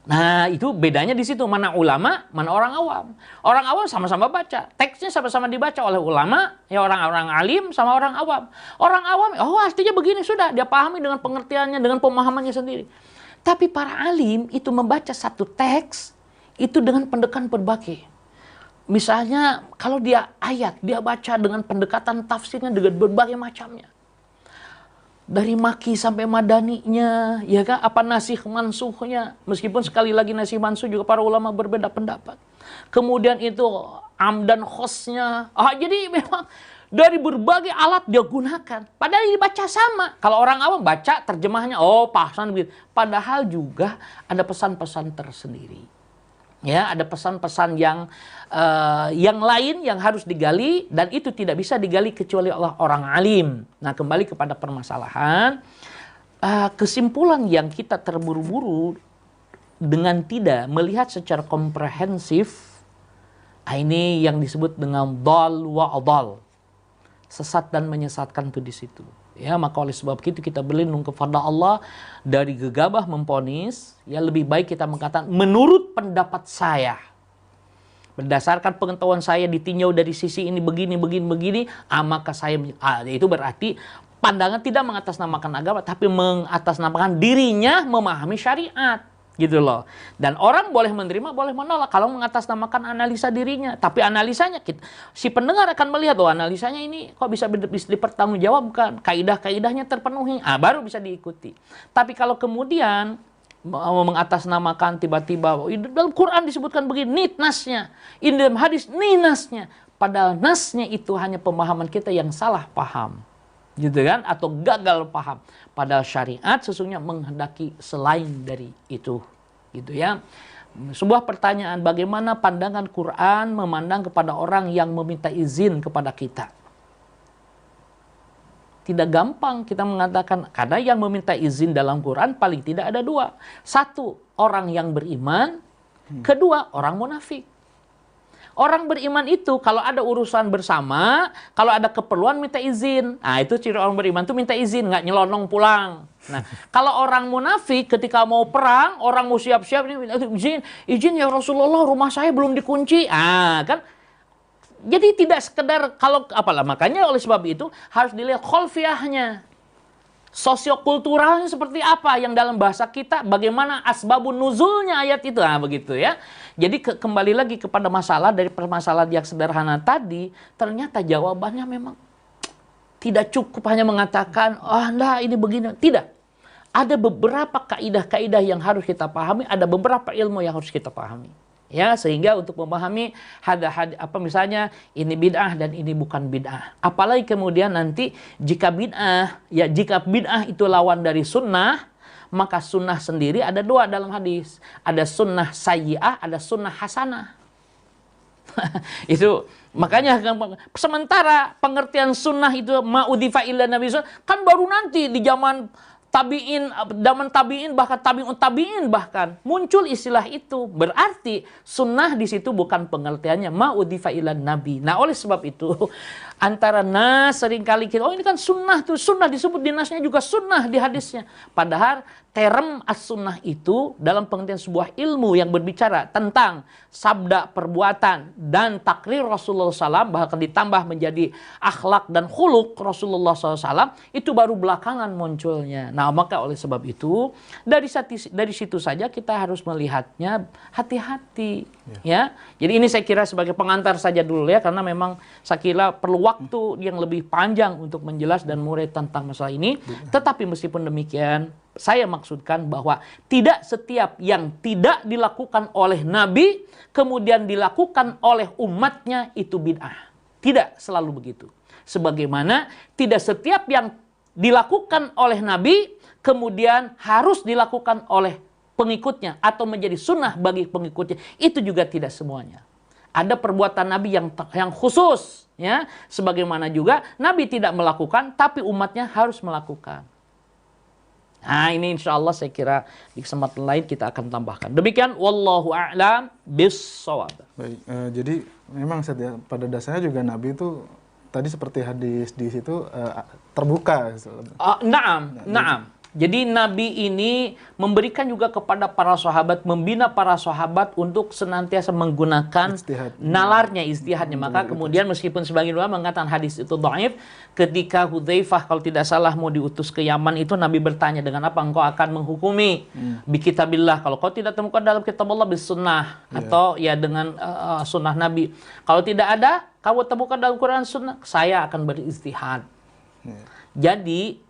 Nah, itu bedanya di situ, mana ulama, mana orang awam. Orang awam sama-sama baca, teksnya sama-sama dibaca oleh ulama, ya orang-orang alim sama orang awam. Orang awam, oh artinya begini, sudah dia pahami dengan pengertiannya, dengan pemahamannya sendiri. Tapi para alim itu membaca satu teks itu dengan pendekatan berbagai. Misalnya kalau dia ayat, dia baca dengan pendekatan tafsirnya dengan berbagai macamnya. Dari maki sampai madaninya, ya kan? Apa nasih mansuhnya? Meskipun sekali lagi nasih mansuh juga para ulama berbeda pendapat. Kemudian itu amdan khosnya. Jadi memang dari berbagai alat dia gunakan. Padahal dibaca sama. Kalau orang awam baca terjemahnya, oh pahasan begitu. Padahal juga ada pesan-pesan tersendiri. Ya, ada pesan-pesan yang lain yang harus digali, dan itu tidak bisa digali kecuali oleh orang alim. Nah, kembali kepada permasalahan, kesimpulan yang kita terburu-buru dengan tidak melihat secara komprehensif, ini yang disebut dengan dhal wa adal, sesat dan menyesatkan itu di situ. Ya, maka oleh sebab itu kita berlindung kepada Allah dari gegabah memponis. Ya, lebih baik kita mengatakan menurut pendapat saya, berdasarkan pengetahuan saya ditinjau dari sisi ini begini, maka saya itu berarti pandangan tidak mengatasnamakan agama, tapi mengatasnamakan dirinya memahami syariat. Gitu loh. Dan orang boleh menerima, boleh menolak kalau mengatasnamakan analisa dirinya. Tapi analisanya, si pendengar akan melihat, analisanya ini kok bisa dipertanggungjawabkan, kaidah-kaidahnya terpenuhi, baru bisa diikuti. Tapi kalau kemudian mengatasnamakan tiba-tiba, dalam Quran disebutkan begini, nasnya, dalam hadis, nasnya. Padahal nasnya itu hanya pemahaman kita yang salah paham. Gitu kan, atau gagal paham. Padahal syariat sesungguhnya menghendaki selain dari itu, gitu ya. Sebuah pertanyaan, bagaimana pandangan Quran memandang kepada orang yang meminta izin kepada kita? Tidak gampang kita mengatakan, karena yang meminta izin dalam Quran paling tidak ada dua. Satu, orang yang beriman. Kedua, orang munafik. Orang beriman itu kalau ada urusan bersama, kalau ada keperluan minta izin. Nah, itu ciri orang beriman itu minta izin, nggak nyelonong pulang. Nah, kalau orang munafik ketika mau perang, orang mau siap-siap ini izin ya Rasulullah, rumah saya belum dikunci. Kan? Jadi tidak sekedar makanya oleh sebab itu harus dilihat kholfiahnya. Sosiokulturalnya seperti apa yang dalam bahasa kita, bagaimana asbabun nuzulnya ayat itu, begitu ya. Jadi kembali lagi kepada masalah dari permasalahan yang sederhana tadi, ternyata jawabannya memang tidak cukup hanya mengatakan, ini begini. Tidak. Ada beberapa kaidah-kaidah yang harus kita pahami, ada beberapa ilmu yang harus kita pahami. Ya, sehingga untuk memahami misalnya ini bid'ah dan ini bukan bid'ah. Apalagi kemudian nanti jika bid'ah itu lawan dari sunnah, maka sunnah sendiri ada dua dalam hadis. Ada sunnah sayyi'ah, ada sunnah hasanah. Itu makanya sementara pengertian sunnah itu ma'udhifa illa nabi kan baru nanti di zaman tabi'in bahkan tabi'un tabi'in bahkan muncul istilah itu. Berarti sunnah di situ bukan pengertiannya ma'udhifa ila nabi. Nah, oleh sebab itu antara nas seringkali kita ini kan sunnah tuh, sunnah disebut di nasnya juga sunnah di hadisnya. Padahal term as-sunnah itu dalam pengertian sebuah ilmu yang berbicara tentang sabda, perbuatan, dan takrir Rasulullah SAW, bahkan ditambah menjadi akhlak dan khuluk Rasulullah SAW, itu baru belakangan munculnya. Nah, maka oleh sebab itu, dari situ saja kita harus melihatnya hati-hati. Ya. Jadi ini saya kira sebagai pengantar saja dulu ya, karena memang saya kira perlu waktu yang lebih panjang untuk menjelas dan murid tentang masalah ini. Tetapi meskipun demikian, saya maksudkan bahwa tidak setiap yang tidak dilakukan oleh Nabi, kemudian dilakukan oleh umatnya itu bid'ah. Tidak selalu begitu. Sebagaimana tidak setiap yang dilakukan oleh Nabi, kemudian harus dilakukan oleh pengikutnya atau menjadi sunnah bagi pengikutnya. Itu juga tidak semuanya. Ada perbuatan Nabi yang khusus, ya, sebagaimana juga Nabi tidak melakukan, tapi umatnya harus melakukan. Nah, ini insya Allah saya kira di kesempatan lain kita akan tambahkan. Demikian, wallahu a'lam bis-shawab. Baik, jadi memang pada dasarnya juga Nabi itu tadi seperti hadis di situ terbuka. Naam. Jadi Nabi ini memberikan juga kepada para sahabat, membina para sahabat untuk senantiasa menggunakan nalarnya, ijtihadnya. Maka kemudian meskipun sebagian ulama mengatakan hadis itu dhaif, ketika Hudzaifah kalau tidak salah mau diutus ke Yaman itu Nabi bertanya, dengan apa engkau akan menghukumi? Bi kitabillah, kalau kau tidak temukan dalam kitab Allah, bis sunnah, atau ya dengan sunnah Nabi. Kalau tidak ada, kau temukan dalam Quran sunnah, saya akan berijtihad. Jadi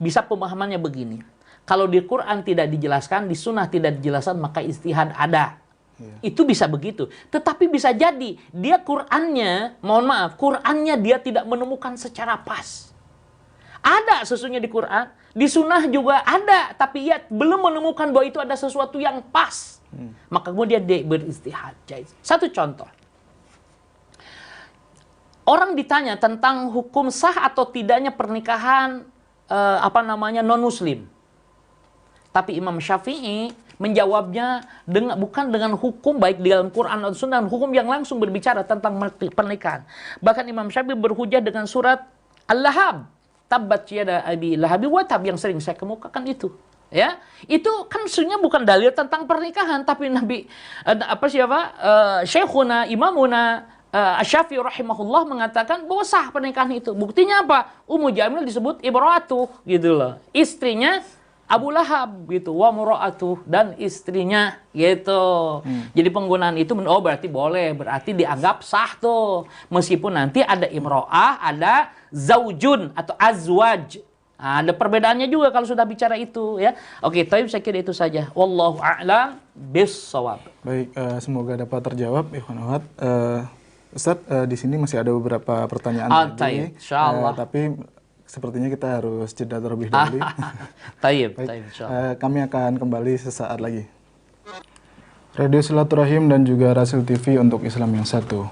bisa pemahamannya begini. Kalau di Quran tidak dijelaskan, di sunnah tidak dijelaskan, maka ijtihad ada. Itu bisa begitu. Tetapi bisa jadi dia Qurannya, mohon maaf, Qurannya dia tidak menemukan secara pas. Ada sesungguhnya di Quran, di sunnah juga ada, tapi ia belum menemukan bahwa itu ada sesuatu yang pas. Maka kemudian dia berijtihad. Satu contoh. Orang ditanya tentang hukum sah atau tidaknya pernikahan non-muslim. Tapi Imam Syafi'i menjawabnya bukan dengan hukum baik di dalam Quran atau Sunnah, hukum yang langsung berbicara tentang pernikahan. Bahkan Imam Syafi'i berhujjah dengan surat Al-Lahab, tabbat yada abi lahabi wa tab, yang sering saya kemukakan itu. Ya, itu kan sebenarnya bukan dalil tentang pernikahan, tapi Nabi Syekhuna Imamuna Asy-Syafi'i rahimahullah mengatakan bahwa sah pernikahan itu. Buktinya apa? Ummu Jamil disebut imra'atuh gitu loh. Istrinya Abu Lahab gitu, wa mura'atuh, dan istrinya gitu. Jadi penggunaan itu berarti boleh, berarti dianggap sah tuh. Meskipun nanti ada imra'ah, ada zaujun atau azwaj. Nah, ada perbedaannya juga kalau sudah bicara itu ya. Oke, tapi saya kira itu saja. Wallahu a'lam bis-shawab. Baik, semoga dapat terjawab ikhwan akhwat. Ustaz, di sini masih ada beberapa pertanyaan lagi. Insyaallah. Tapi sepertinya kita harus jeda terlebih dahulu. Baik, insyaallah. Kami akan kembali sesaat lagi. Radio Silaturahim dan juga Rasul TV untuk Islam yang satu.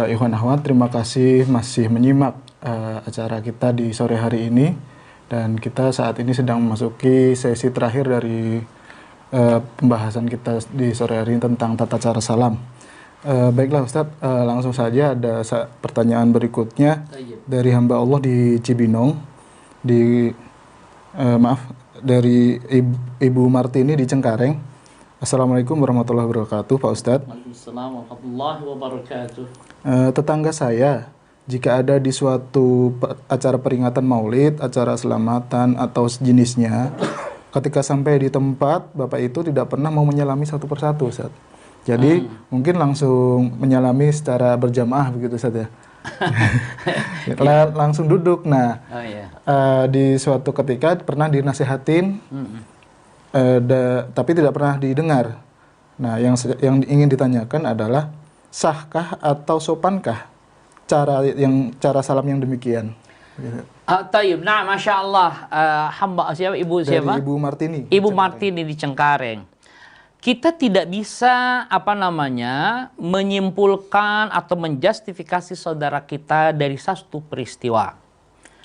Ikhwan akhwat, terima kasih masih menyimak acara kita di sore hari ini. Dan kita saat ini sedang memasuki sesi terakhir dari pembahasan kita di sore hari ini tentang tata cara salam. Baiklah Ustadz, langsung saja ada pertanyaan berikutnya dari hamba Allah di Cibinong, dari Ibu Martini di Cengkareng. Assalamualaikum warahmatullahi wabarakatuh, Pak Ustadz. Waalaikumsalam warahmatullahi wabarakatuh. Tetangga saya, jika ada di suatu acara peringatan maulid, acara selamatan atau sejenisnya, ketika sampai di tempat, Bapak itu tidak pernah mau menyelami satu persatu, Ustadz. Jadi mungkin langsung menyalami secara berjamaah begitu saja. Langsung duduk. Nah, di suatu ketika pernah dinasihatin, tapi tidak pernah didengar. Nah, yang ingin ditanyakan adalah sahkah atau sopankah cara salam yang demikian? Tayyib. Nah, masya Allah. Hamba siapa? Ibu siapa? Dari Ibu Martini. Ibu Martini di Cengkareng. Kita tidak bisa menyimpulkan atau menjustifikasi saudara kita dari satu peristiwa.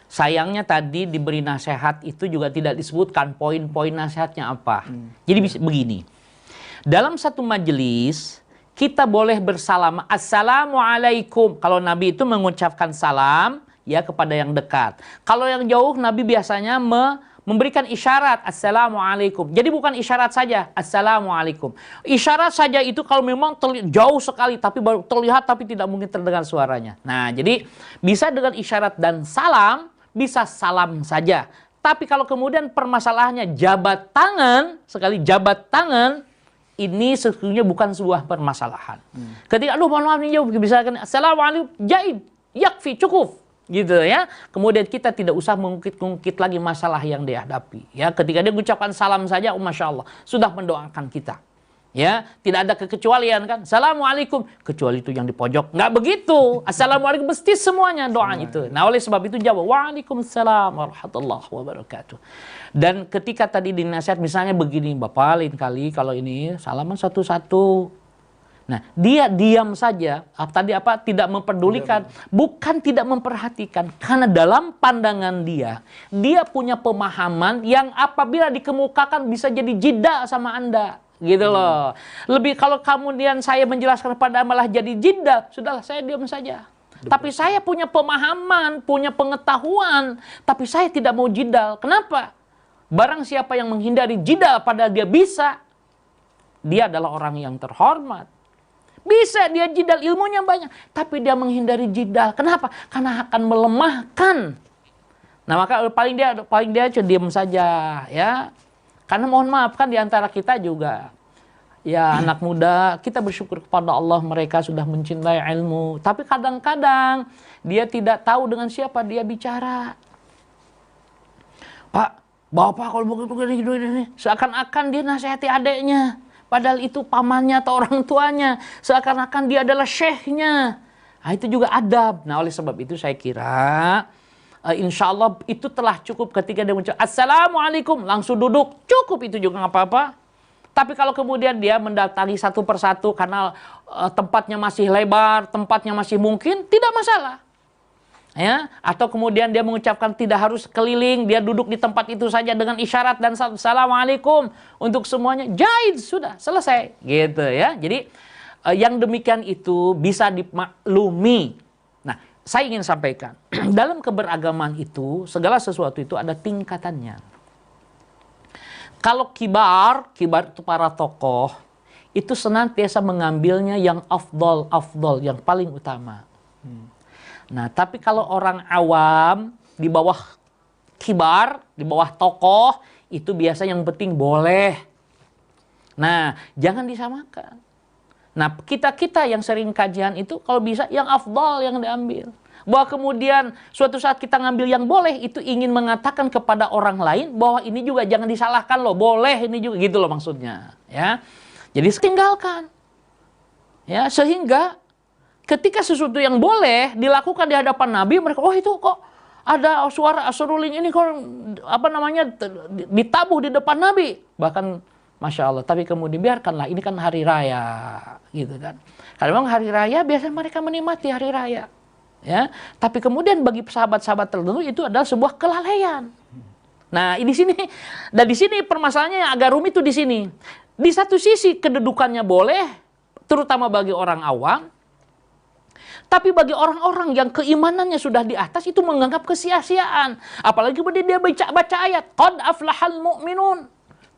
Sayangnya tadi diberi nasihat itu juga tidak disebutkan poin-poin nasihatnya apa. Jadi begini. Dalam satu majelis kita boleh bersalam, assalamualaikum. Kalau Nabi itu mengucapkan salam ya kepada yang dekat. Kalau yang jauh Nabi biasanya memberikan isyarat assalamualaikum. Jadi bukan isyarat saja assalamualaikum. Isyarat saja itu kalau memang jauh sekali tapi baru terlihat tapi tidak mungkin terdengar suaranya. Nah, jadi bisa dengan isyarat dan salam, bisa salam saja. Tapi kalau kemudian permasalahannya jabat tangan, jabat tangan, ini sesungguhnya bukan sebuah permasalahan. Ketika mohon maaf ini jauh bisa kan assalamualaikum, jaib, yakfi, cukup. gitu ya. Kemudian kita tidak usah mengungkit-ungkit lagi masalah yang dihadapi. Ya, ketika dia mengucapkan salam saja, masya Allah, sudah mendoakan kita. Ya, tidak ada kekecualian kan. Assalamualaikum, kecuali itu yang di pojok. Nggak begitu. Assalamualaikum mesti semuanya doa itu. Nah, oleh sebab itu jawab Waalaikumsalam warahmatullahi wabarakatuh. Dan ketika tadi dinasihat misalnya begini, Bapak lain kali kalau ini salaman satu-satu. Nah, dia diam saja, tadi apa, tidak memperdulikan, bukan tidak memperhatikan, karena dalam pandangan dia punya pemahaman yang apabila dikemukakan bisa jadi jida sama Anda, gitu loh. Lebih kalau kemudian saya menjelaskan kepada malah jadi jida, sudahlah saya diam saja. Tapi saya punya pemahaman, punya pengetahuan, tapi saya tidak mau jidal. Kenapa? Barang siapa yang menghindari jidal padahal dia bisa, dia adalah orang yang terhormat. Bisa dia jidal, ilmunya banyak, tapi dia menghindari jidal. Kenapa? Karena akan melemahkan. Nah, maka paling dia diam saja, ya. Karena mohon maaf kan di antara kita juga, ya anak muda, kita bersyukur kepada Allah mereka sudah mencintai ilmu. Tapi kadang-kadang dia tidak tahu dengan siapa dia bicara. Pak, Bapak kalau begitu ini, seakan-akan dia nasihati adeknya. Padahal itu pamannya atau orang tuanya. Seakan-akan dia adalah syekhnya. Nah, itu juga adab. Nah, oleh sebab itu saya kira insya Allah itu telah cukup ketika dia mengucapkan Assalamualaikum. Langsung duduk. Cukup itu juga nggak apa-apa. Tapi kalau kemudian dia mendatangi satu persatu karena tempatnya masih lebar, tempatnya masih mungkin, tidak masalah. Ya, atau kemudian dia mengucapkan tidak harus keliling, dia duduk di tempat itu saja dengan isyarat dan Assalamualaikum untuk semuanya, jaiz, sudah selesai gitu ya. Jadi yang demikian itu bisa dimaklumi. Nah, saya ingin sampaikan dalam keberagaman itu segala sesuatu itu ada tingkatannya. Kalau kibar itu para tokoh itu senantiasa mengambilnya yang afdol, yang paling utama. Nah, tapi kalau orang awam di bawah kibar, di bawah tokoh, itu biasa yang penting boleh. Nah, jangan disamakan. Nah, kita yang sering kajian itu kalau bisa yang afdal yang diambil. Bahwa kemudian suatu saat kita ngambil yang boleh, itu ingin mengatakan kepada orang lain bahwa ini juga jangan disalahkan loh, boleh ini juga, gitu loh maksudnya. Ya, jadi tinggalkan. Ya, sehingga ketika sesuatu yang boleh dilakukan di hadapan Nabi, mereka, oh itu kok ada suara seruling ini kok ditabuh di depan Nabi. Bahkan Masya Allah, tapi kemudian biarkanlah, ini kan hari raya, gitu kan. Karena memang hari raya biasanya mereka menikmati hari raya. Ya, tapi kemudian bagi sahabat-sahabat tertentu itu adalah sebuah kelalaian. Nah, di sini permasalahannya yang agak rumit itu di sini. Di satu sisi kedudukannya boleh, terutama bagi orang awam. Tapi bagi orang-orang yang keimanannya sudah di atas itu menganggap kesia-siaan. Apalagi kemudian dia baca ayat qad aflahal mu'minun.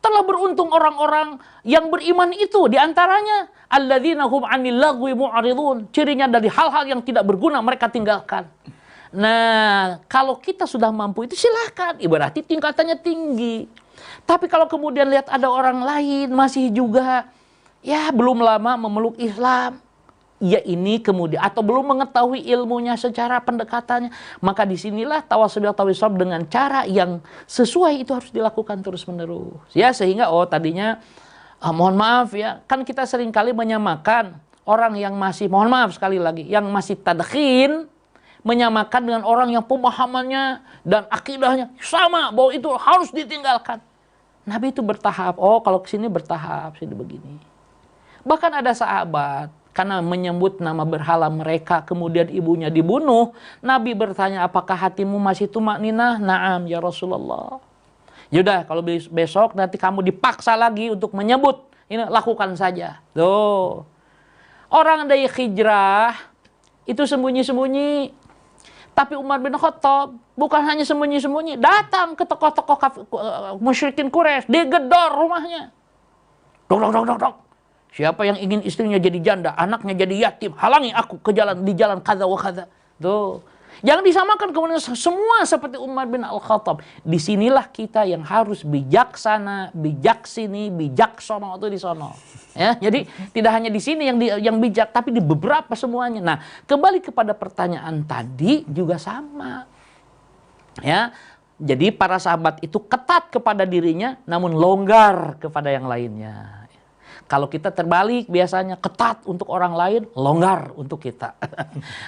Telah beruntung orang-orang yang beriman itu, di antaranya alladzina hum 'anil lagwi mu'ridun. Cirinya dari hal-hal yang tidak berguna mereka tinggalkan. Nah, kalau kita sudah mampu itu silahkan, berarti tingkatannya tinggi. Tapi kalau kemudian lihat ada orang lain masih juga ya belum lama memeluk Islam, ya ini kemudian atau belum mengetahui ilmunya secara pendekatannya, maka disinilah tawasul dengan cara yang sesuai itu harus dilakukan terus-menerus. Ya, sehingga tadinya mohon maaf ya, kan kita seringkali menyamakan orang yang masih, mohon maaf sekali lagi, yang masih tadkhin, menyamakan dengan orang yang pemahamannya dan akidahnya sama, bahwa itu harus ditinggalkan. Nabi itu bertahap, kalau kesini bertahap, sini begini. Bahkan ada sahabat, karena menyebut nama berhala mereka, kemudian ibunya dibunuh, Nabi bertanya, apakah hatimu masih tumakninah? Naam ya Rasulullah. Yaudah, kalau besok nanti kamu dipaksa lagi untuk menyebut, ini lakukan saja. Tuh. Orang dari hijrah itu sembunyi-sembunyi. Tapi Umar bin Khattab bukan hanya sembunyi-sembunyi, datang ke tokoh-tokoh musyrikin Quraisy, digedor rumahnya. Dok. Siapa yang ingin istrinya jadi janda, anaknya jadi yatim, halangi aku ke jalan, di jalan kada wa kada. Tuh. Jangan disamakan kemudian semua seperti Umar bin Al-Khattab. Disinilah kita yang harus bijaksana, bijaksini, bijaksono itu di sono. Ya, jadi tidak hanya di sini yang bijak, tapi di beberapa semuanya. Nah, kembali kepada pertanyaan tadi juga sama. Ya, jadi para sahabat itu ketat kepada dirinya, namun longgar kepada yang lainnya. Kalau kita terbalik biasanya ketat untuk orang lain, longgar untuk kita.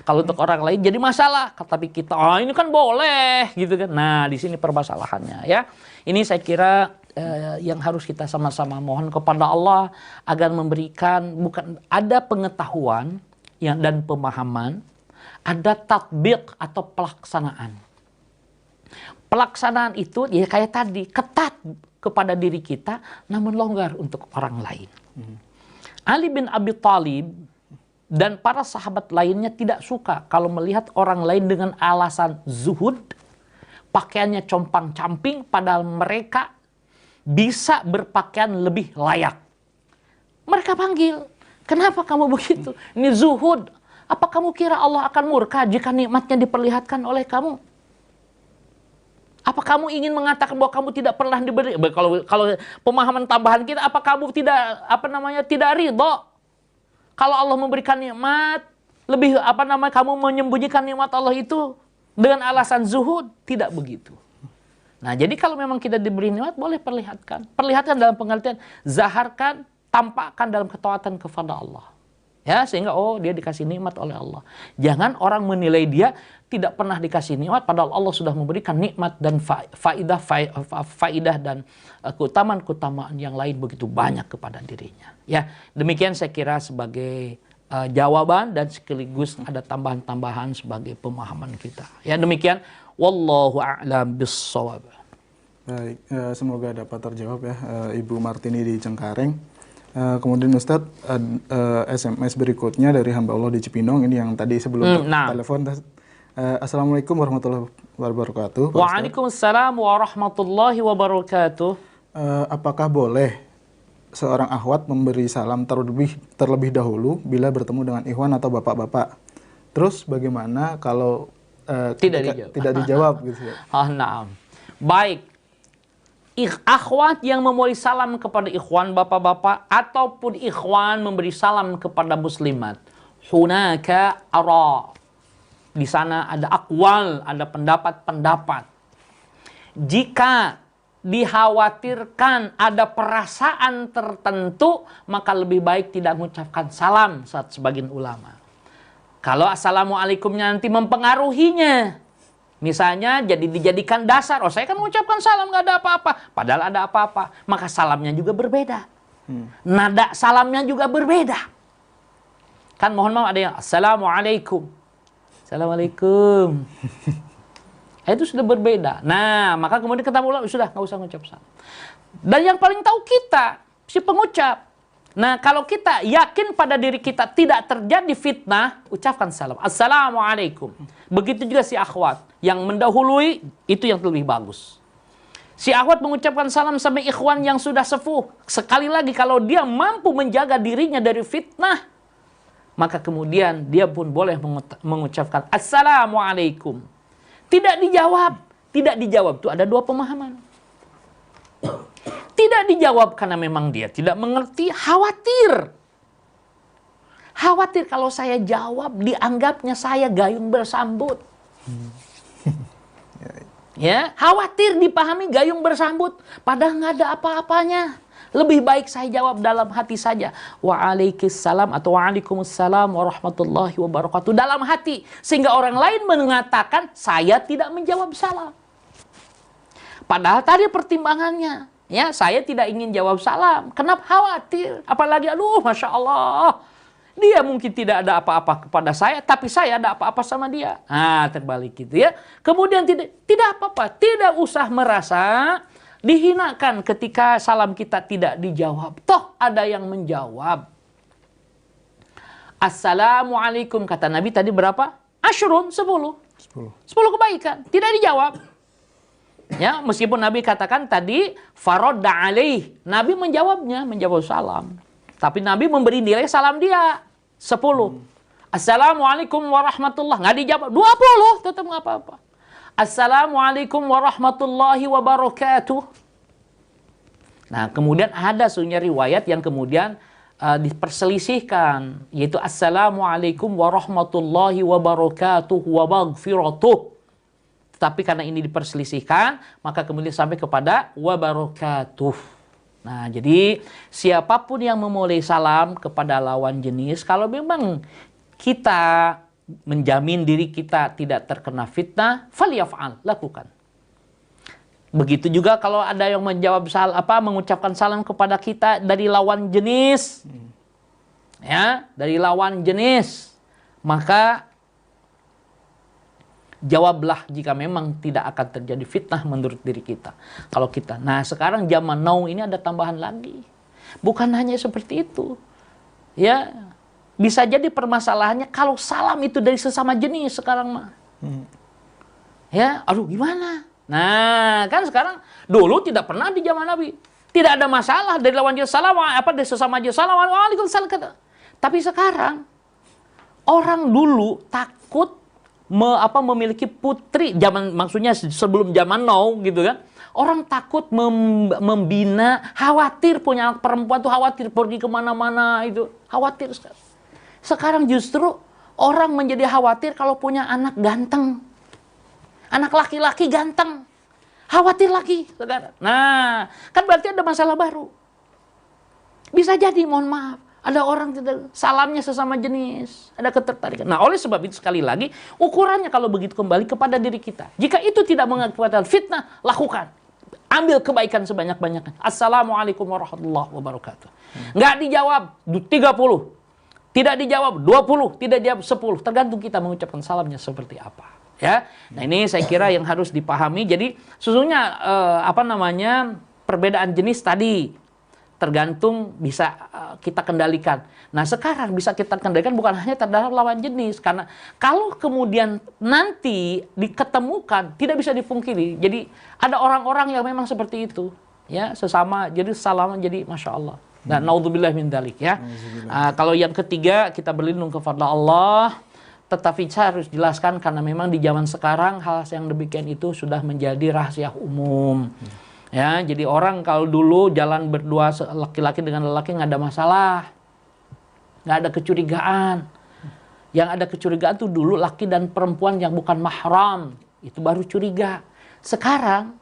Kalau untuk orang lain jadi masalah, tapi kita ini kan boleh gitu kan. Nah, di sini permasalahannya ya. Ini saya kira yang harus kita sama-sama mohon kepada Allah agar memberikan bukan ada pengetahuan dan pemahaman, ada tatbiq atau pelaksanaan. Pelaksanaan itu ya kayak tadi, ketat kepada diri kita namun longgar untuk orang lain. Ali bin Abi Thalib dan para sahabat lainnya tidak suka kalau melihat orang lain dengan alasan zuhud, pakaiannya compang-camping, padahal mereka bisa berpakaian lebih layak. Mereka panggil, kenapa kamu begitu? Ini zuhud. Apa kamu kira Allah akan murka jika nikmatnya diperlihatkan oleh kamu? Apa kamu ingin mengatakan bahwa kamu tidak pernah diberi? Kalau pemahaman tambahan kita, apa kamu tidak ridho? Kalau Allah memberikan nikmat, kamu menyembunyikan nikmat Allah itu dengan alasan zuhud? Tidak begitu. Nah, jadi kalau memang kita diberi nikmat, boleh perlihatkan. Perlihatkan dalam pengertian zaharkan, tampakkan dalam ketaatan kepada Allah. Ya, sehingga dia dikasih nikmat oleh Allah. Jangan orang menilai dia tidak pernah dikasih nikmat padahal Allah sudah memberikan nikmat dan faidah dan keutamaan-keutamaan yang lain begitu banyak kepada dirinya. Ya, demikian saya kira sebagai jawaban dan sekaligus ada tambahan-tambahan sebagai pemahaman kita. Ya, demikian wallahu a'lam bissawab. Baik, semoga dapat terjawab ya Ibu Martini di Cengkareng. Kemudian Ustadz, SMS berikutnya dari hamba Allah di Cipinong, ini yang tadi sebelum telepon. Assalamualaikum warahmatullahi wabarakatuh. Waalaikumsalam warahmatullahi wabarakatuh. Apakah boleh seorang akhwat memberi salam terlebih dahulu bila bertemu dengan ikhwan atau bapak-bapak? Terus bagaimana kalau tidak dijawab gitu ya? Nah, baik. Akhwat yang memberi salam kepada ikhwan bapak-bapak ataupun ikhwan memberi salam kepada muslimat. Hunaka ara. Di sana ada aqwal, ada pendapat-pendapat. Jika dikhawatirkan ada perasaan tertentu, maka lebih baik tidak mengucapkan salam saat sebagian ulama. Kalau assalamualaikumnya nanti mempengaruhinya, misalnya jadi dijadikan dasar, saya kan mengucapkan salam gak ada apa-apa, padahal ada apa-apa, maka salamnya juga berbeda. Nada salamnya juga berbeda. Kan mohon maaf ada yang assalamualaikum. Assalamualaikum. Itu sudah berbeda. Nah, maka kemudian ketemu ulama sudah gak usah mengucap salam. Dan yang paling tahu kita, si pengucap. Nah, kalau kita yakin pada diri kita tidak terjadi fitnah, ucapkan salam. Assalamualaikum. Begitu juga si akhwat. Yang mendahului, itu yang lebih bagus. Si akhwat mengucapkan salam sama ikhwan yang sudah sepuh. Sekali lagi, kalau dia mampu menjaga dirinya dari fitnah, maka kemudian dia pun boleh mengucapkan Assalamualaikum. Tidak dijawab. Tidak dijawab. Itu ada dua pemahaman. Tidak dijawab karena memang dia tidak mengerti, khawatir. Khawatir kalau saya jawab, dianggapnya saya gayung bersambut. Ya, khawatir dipahami gayung bersambut. Padahal nggak ada apa-apanya. Lebih baik saya jawab dalam hati saja. Waalaikumsalam atau waalaikumsalam warahmatullahi wabarakatuh. Dalam hati. Sehingga orang lain mengatakan saya tidak menjawab salam. Padahal tadi pertimbangannya. Ya, saya tidak ingin jawab salam. Kenapa khawatir? Apalagi, Masya Allah. Dia mungkin tidak ada apa-apa kepada saya, tapi saya ada apa-apa sama dia. Nah, terbalik gitu ya. Kemudian tidak apa-apa. Tidak usah merasa dihinakan ketika salam kita tidak dijawab. Toh ada yang menjawab. Assalamualaikum, kata Nabi tadi berapa? Ashrun, 10 kebaikan. Tidak dijawab. Ya, meskipun Nabi katakan tadi faradda alaih, Nabi menjawab salam. Tapi Nabi memberi nilai salam dia 10. Assalamualaikum warahmatullah, nggak dijawab. 20 tetap nggak apa-apa. Assalamualaikum warahmatullahi wabarakatuh. Nah, kemudian ada sunya riwayat yang kemudian diperselisihkan, yaitu Assalamualaikum warahmatullahi wabarakatuh wabaghfiratuh. Tapi karena ini diperselisihkan, maka kemudian sampai kepada wabarakatuh. Nah, jadi siapapun yang memulai salam kepada lawan jenis, kalau memang kita menjamin diri kita tidak terkena fitnah, falyaf'al, lakukan. Begitu juga kalau ada yang mengucapkan salam kepada kita dari lawan jenis, ya, dari lawan jenis, maka jawablah jika memang tidak akan terjadi fitnah menurut diri kita. Kalau kita, nah sekarang zaman now ini ada tambahan lagi, bukan hanya seperti itu, ya, bisa jadi permasalahannya kalau salam itu dari sesama jenis sekarang mah, ya, aduh gimana? Nah, kan sekarang dulu tidak pernah di zaman Nabi. Tidak ada masalah dari lawan jenis salam dari sesama jenis salam waalaikumsalam. Tapi sekarang orang dulu takut memiliki putri maksudnya sebelum zaman now gitu kan. Orang takut membina, khawatir punya anak perempuan tuh, khawatir pergi kemana-mana itu, khawatir sekarang. Sekarang justru orang menjadi khawatir kalau punya anak ganteng. Anak laki-laki ganteng, khawatir lagi saudara. Nah, kan berarti ada masalah baru. Bisa jadi, mohon maaf, ada orang tidak salamnya sesama jenis, ada ketertarikan. Nah, oleh sebab itu sekali lagi, ukurannya kalau begitu kembali kepada diri kita. Jika itu tidak mengakibatkan fitnah, lakukan. Ambil kebaikan sebanyak-banyaknya. Assalamualaikum warahmatullahi wabarakatuh. Nggak dijawab 30, tidak dijawab 20, tidak dijawab 10. Tergantung kita mengucapkan salamnya seperti apa. Ya, nah ini saya kira yang harus dipahami. Jadi sesungguhnya perbedaan jenis tadi tergantung bisa kita kendalikan. Nah sekarang bisa kita kendalikan bukan hanya terhadap lawan jenis, karena kalau kemudian nanti diketemukan tidak bisa dipungkiri. Jadi ada orang-orang yang memang seperti itu, ya, sesama jadi salam jadi masya Allah. Nah, naudzubillah min dzalik, ya. Kalau yang ketiga kita berlindung kepada Allah. Tetapi saya harus jelaskan karena memang di zaman sekarang hal yang demikian itu sudah menjadi rahasia umum. Ya, jadi orang kalau dulu jalan berdua laki-laki dengan lelaki nggak ada masalah, nggak ada kecurigaan. Yang ada kecurigaan tuh dulu laki dan perempuan yang bukan mahram, itu baru curiga. Sekarang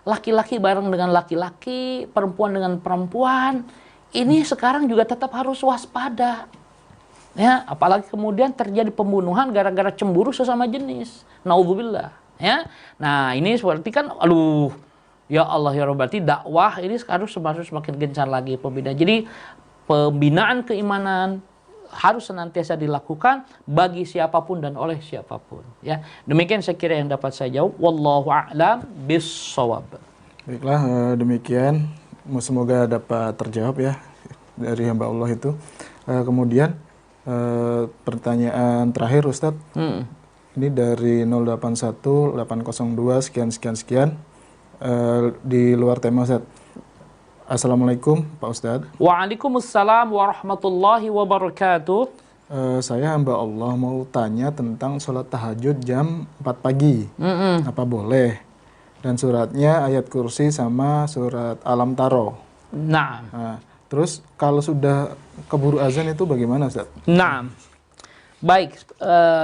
laki-laki bareng dengan laki-laki, perempuan dengan perempuan, ini sekarang juga tetap harus waspada. Ya, apalagi kemudian terjadi pembunuhan gara-gara cemburu sesama jenis. Naudzubillah, ya. Nah, ini seperti kan aduh, ya Allah ya Rabb, berarti dakwah ini harus semakin gencar lagi pembinaan. Jadi pembinaan keimanan harus senantiasa dilakukan bagi siapapun dan oleh siapapun, ya. Demikian saya kira yang dapat saya jawab. Wallahu a'lam bis-shawab. Baiklah, demikian semoga dapat terjawab ya dari hamba Allah itu. Kemudian pertanyaan terakhir Ustadz, ini dari 081 802 sekian di luar tema Ustadz. Assalamualaikum Pak Ustadz. Waalaikumsalam warahmatullahi wabarakatuh. Saya hamba Allah mau tanya tentang sholat tahajud jam 4 pagi. Apa boleh? Dan suratnya ayat kursi sama surat Alam Taro. Nah, terus kalau sudah keburu azan itu bagaimana Ustaz? Nah, baik,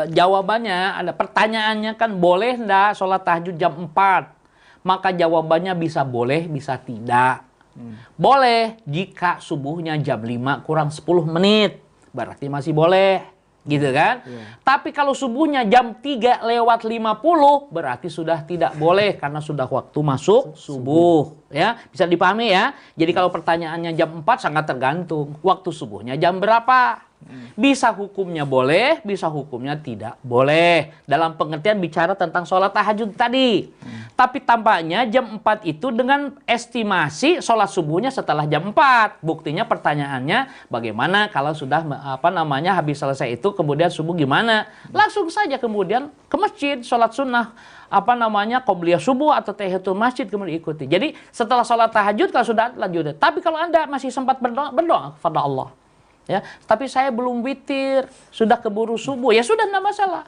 jawabannya ada pertanyaannya kan boleh enggak sholat tahajud jam 4? Maka jawabannya bisa boleh, bisa tidak. Boleh jika subuhnya jam 5 kurang 10 menit, berarti masih boleh. Gitu kan? Tapi kalau subuhnya jam 3 lewat 50 berarti sudah tidak boleh karena sudah waktu masuk subuh. Ya, bisa dipahami ya. Jadi kalau pertanyaannya jam 4 sangat tergantung waktu subuhnya jam berapa. Bisa hukumnya boleh, bisa hukumnya tidak boleh. Dalam pengertian bicara tentang sholat tahajud tadi. Tapi tampaknya jam 4 itu dengan estimasi sholat subuhnya setelah jam 4. Buktinya pertanyaannya bagaimana kalau sudah habis selesai itu kemudian subuh gimana? Langsung saja kemudian ke masjid sholat sunnah qobliyah subuh atau tahiyatul masjid kemudian ikuti. Jadi setelah sholat tahajud kalau sudah lanjut. Tapi kalau Anda masih sempat berdoa kepada Allah. Ya, tapi saya belum witir, sudah keburu subuh, ya sudah tidak masalah.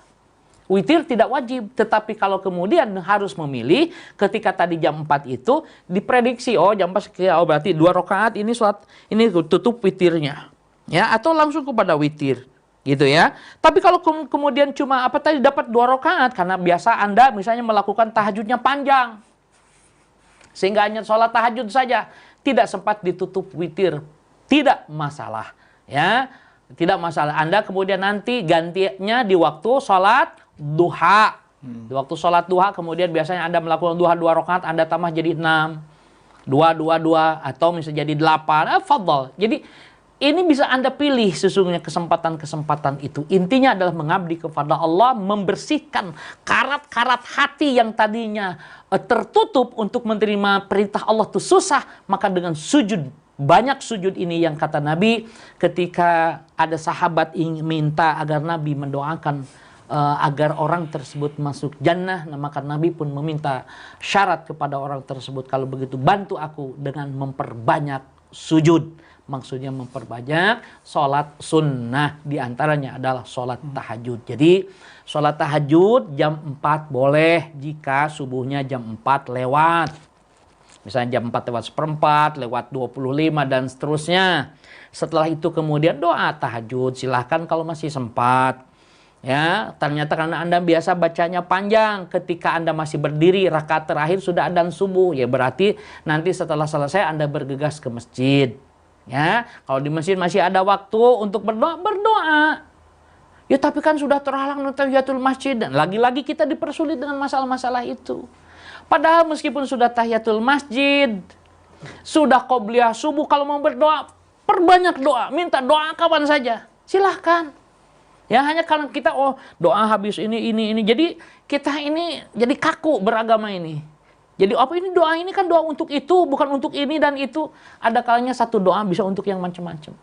Witir tidak wajib, tetapi kalau kemudian harus memilih ketika tadi jam 4 itu diprediksi, oh jam 4 oh berarti 2 rakaat ini sholat, ini tutup witirnya. Ya, atau langsung kepada witir. Gitu ya. Tapi kalau kemudian cuma apa tadi dapat 2 rakaat karena biasa Anda misalnya melakukan tahajudnya panjang. Sehingga hanya sholat tahajud saja, tidak sempat ditutup witir. Tidak masalah. Ya, tidak masalah. Anda kemudian nanti gantinya di waktu sholat duha. Di waktu sholat duha kemudian biasanya Anda melakukan duha 2 rakaat, Anda tambah jadi 6. 2, 2, 2 atau misalnya jadi 8. Fadhal. Jadi ini bisa Anda pilih sesungguhnya kesempatan-kesempatan itu. Intinya adalah mengabdi kepada Allah, membersihkan karat-karat hati yang tadinya tertutup untuk menerima perintah Allah itu susah, maka dengan sujud, banyak sujud ini yang kata Nabi ketika ada sahabat ingin minta agar Nabi mendoakan agar orang tersebut masuk jannah, nah, maka Nabi pun meminta syarat kepada orang tersebut, kalau begitu bantu aku dengan memperbanyak sujud. Maksudnya memperbanyak sholat sunnah, diantaranya adalah sholat tahajud. Jadi sholat tahajud jam 4 boleh jika subuhnya jam 4 lewat. Misalnya jam 4 lewat seperempat, lewat 25 dan seterusnya. Setelah itu kemudian doa tahajud, silahkan kalau masih sempat. Ya, ternyata karena Anda biasa bacanya panjang, ketika Anda masih berdiri rakaat terakhir sudah adzan subuh, ya berarti nanti setelah selesai Anda bergegas ke masjid. Ya, kalau di masjid masih ada waktu untuk berdoa, berdoa. Ya tapi kan sudah terhalang tahiyatul masjid, dan lagi-lagi kita dipersulit dengan masalah-masalah itu. Padahal meskipun sudah tahiyatul masjid, sudah qobliyah subuh, kalau mau berdoa, perbanyak doa, minta doa kapan saja, silahkan. Ya hanya karena kita doa habis ini. Jadi kita ini jadi kaku beragama ini. Jadi apa ini doa ini kan doa untuk itu, bukan untuk ini dan itu. Ada kalanya satu doa bisa untuk yang macam-macam.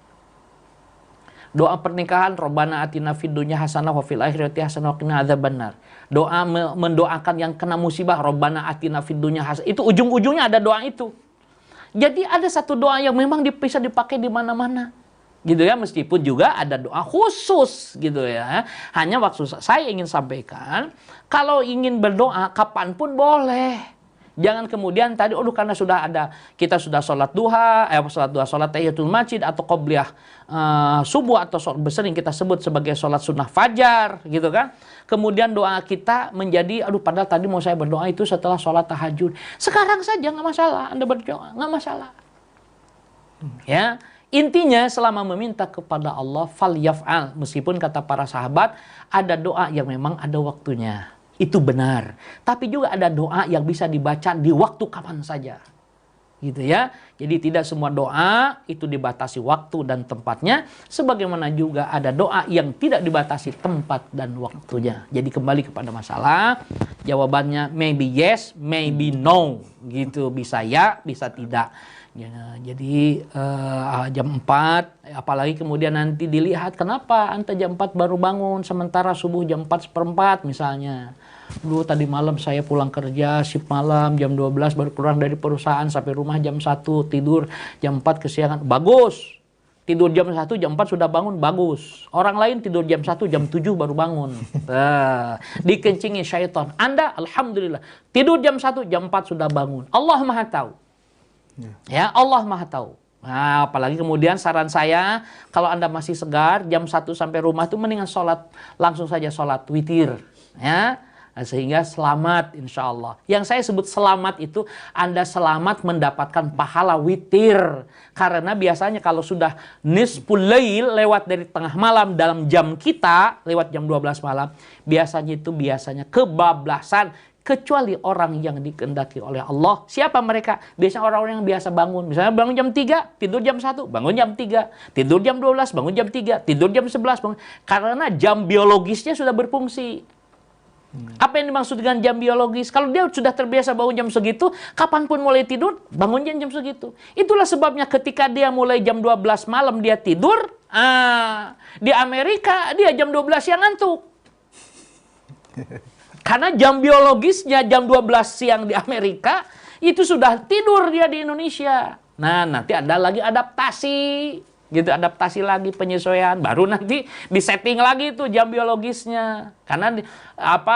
Doa pernikahan, Rabbana atina fid dunya hasanah wa fil akhirati hasanah wa qina adzabannar. Doa mendoakan yang kena musibah, Rabbana atina fid dunya hasanah. Itu ujung-ujungnya ada doa itu. Jadi ada satu doa yang memang bisa dipakai di mana-mana. Gitu ya, meskipun juga ada doa khusus gitu ya. Hanya waktu saya ingin sampaikan, kalau ingin berdoa kapanpun boleh. Jangan kemudian tadi karena sudah ada, kita sudah sholat duha, sholat tahiyatul masjid atau qobliyah subuh atau sering kita sebut sebagai sholat sunnah fajar gitu kan. Kemudian doa kita menjadi padahal tadi mau saya berdoa itu setelah sholat tahajud. Sekarang saja nggak masalah Anda berdoa, nggak masalah. Ya, intinya selama meminta kepada Allah falyaf'al, meskipun kata para sahabat ada doa yang memang ada waktunya. Itu benar. Tapi juga ada doa yang bisa dibaca di waktu kapan saja. Gitu ya. Jadi tidak semua doa itu dibatasi waktu dan tempatnya. Sebagaimana juga ada doa yang tidak dibatasi tempat dan waktunya. Jadi kembali kepada masalah. Jawabannya maybe yes, maybe no. Gitu. Bisa ya, bisa tidak. Ya, jadi jam 4, apalagi kemudian nanti dilihat kenapa Anda jam 4 baru bangun sementara subuh jam 4:15 misalnya. Dulu tadi malam saya pulang kerja shift malam jam 12 baru pulang dari perusahaan sampai rumah jam 1, tidur jam 4 kesiangan. Bagus. Tidur jam 1, jam 4 sudah bangun, bagus. Orang lain tidur jam 1, jam 7 baru bangun. Dikencingi syaitan. Anda alhamdulillah tidur jam 1, jam 4 sudah bangun. Allah Maha tahu. Ya, Allah Maha tahu. Nah, apalagi kemudian saran saya, kalau Anda masih segar, jam 1 sampai rumah itu mendingan langsung saja sholat witir. Ya, sehingga selamat insya Allah. Yang saya sebut selamat itu, Anda selamat mendapatkan pahala witir. Karena biasanya kalau sudah nisful lail, lewat dari tengah malam dalam jam kita, lewat jam 12 malam, biasanya kebablasan. Kecuali orang yang dikehendaki oleh Allah. Siapa mereka? Biasanya orang-orang yang biasa bangun. Misalnya bangun jam 3, tidur jam 1, bangun jam 3. Tidur jam 12, bangun jam 3. Tidur jam 11, bangun. Karena jam biologisnya sudah berfungsi. Apa yang dimaksud dengan jam biologis? Kalau dia sudah terbiasa bangun jam segitu, kapanpun mulai tidur, bangun jam segitu. Itulah sebabnya ketika dia mulai jam 12 malam dia tidur, di Amerika dia jam 12 siang ngantuk. Karena jam biologisnya jam 12 siang di Amerika, itu sudah tidur dia di Indonesia. Nah, nanti ada lagi adaptasi. gitu, adaptasi lagi, penyesuaian, baru nanti disetting lagi tuh jam biologisnya, karena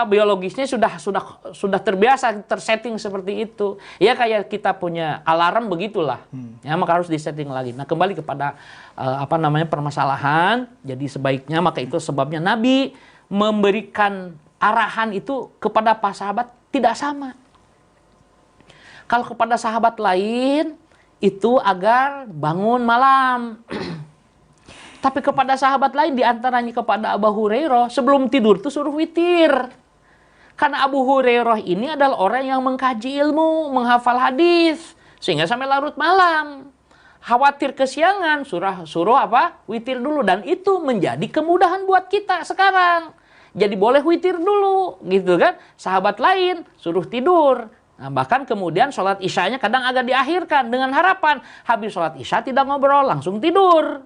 biologisnya sudah terbiasa tersetting seperti itu. Ya kayak kita punya alarm begitulah, ya maka harus disetting lagi. Nah kembali kepada permasalahan, jadi sebaiknya maka itu sebabnya Nabi memberikan arahan itu kepada para sahabat tidak sama. Kalau kepada sahabat lain itu agar bangun malam. Tapi kepada sahabat lain diantaranya kepada Abu Hurairah sebelum tidur itu suruh witir. Karena Abu Hurairah ini adalah orang yang mengkaji ilmu, menghafal hadis sehingga sampai larut malam. Khawatir kesiangan, suruh witir dulu, dan itu menjadi kemudahan buat kita sekarang. Jadi boleh witir dulu gitu kan. Sahabat lain suruh tidur. Nah, bahkan kemudian sholat isyanya kadang agak diakhirkan dengan harapan habis sholat isya tidak ngobrol, langsung tidur.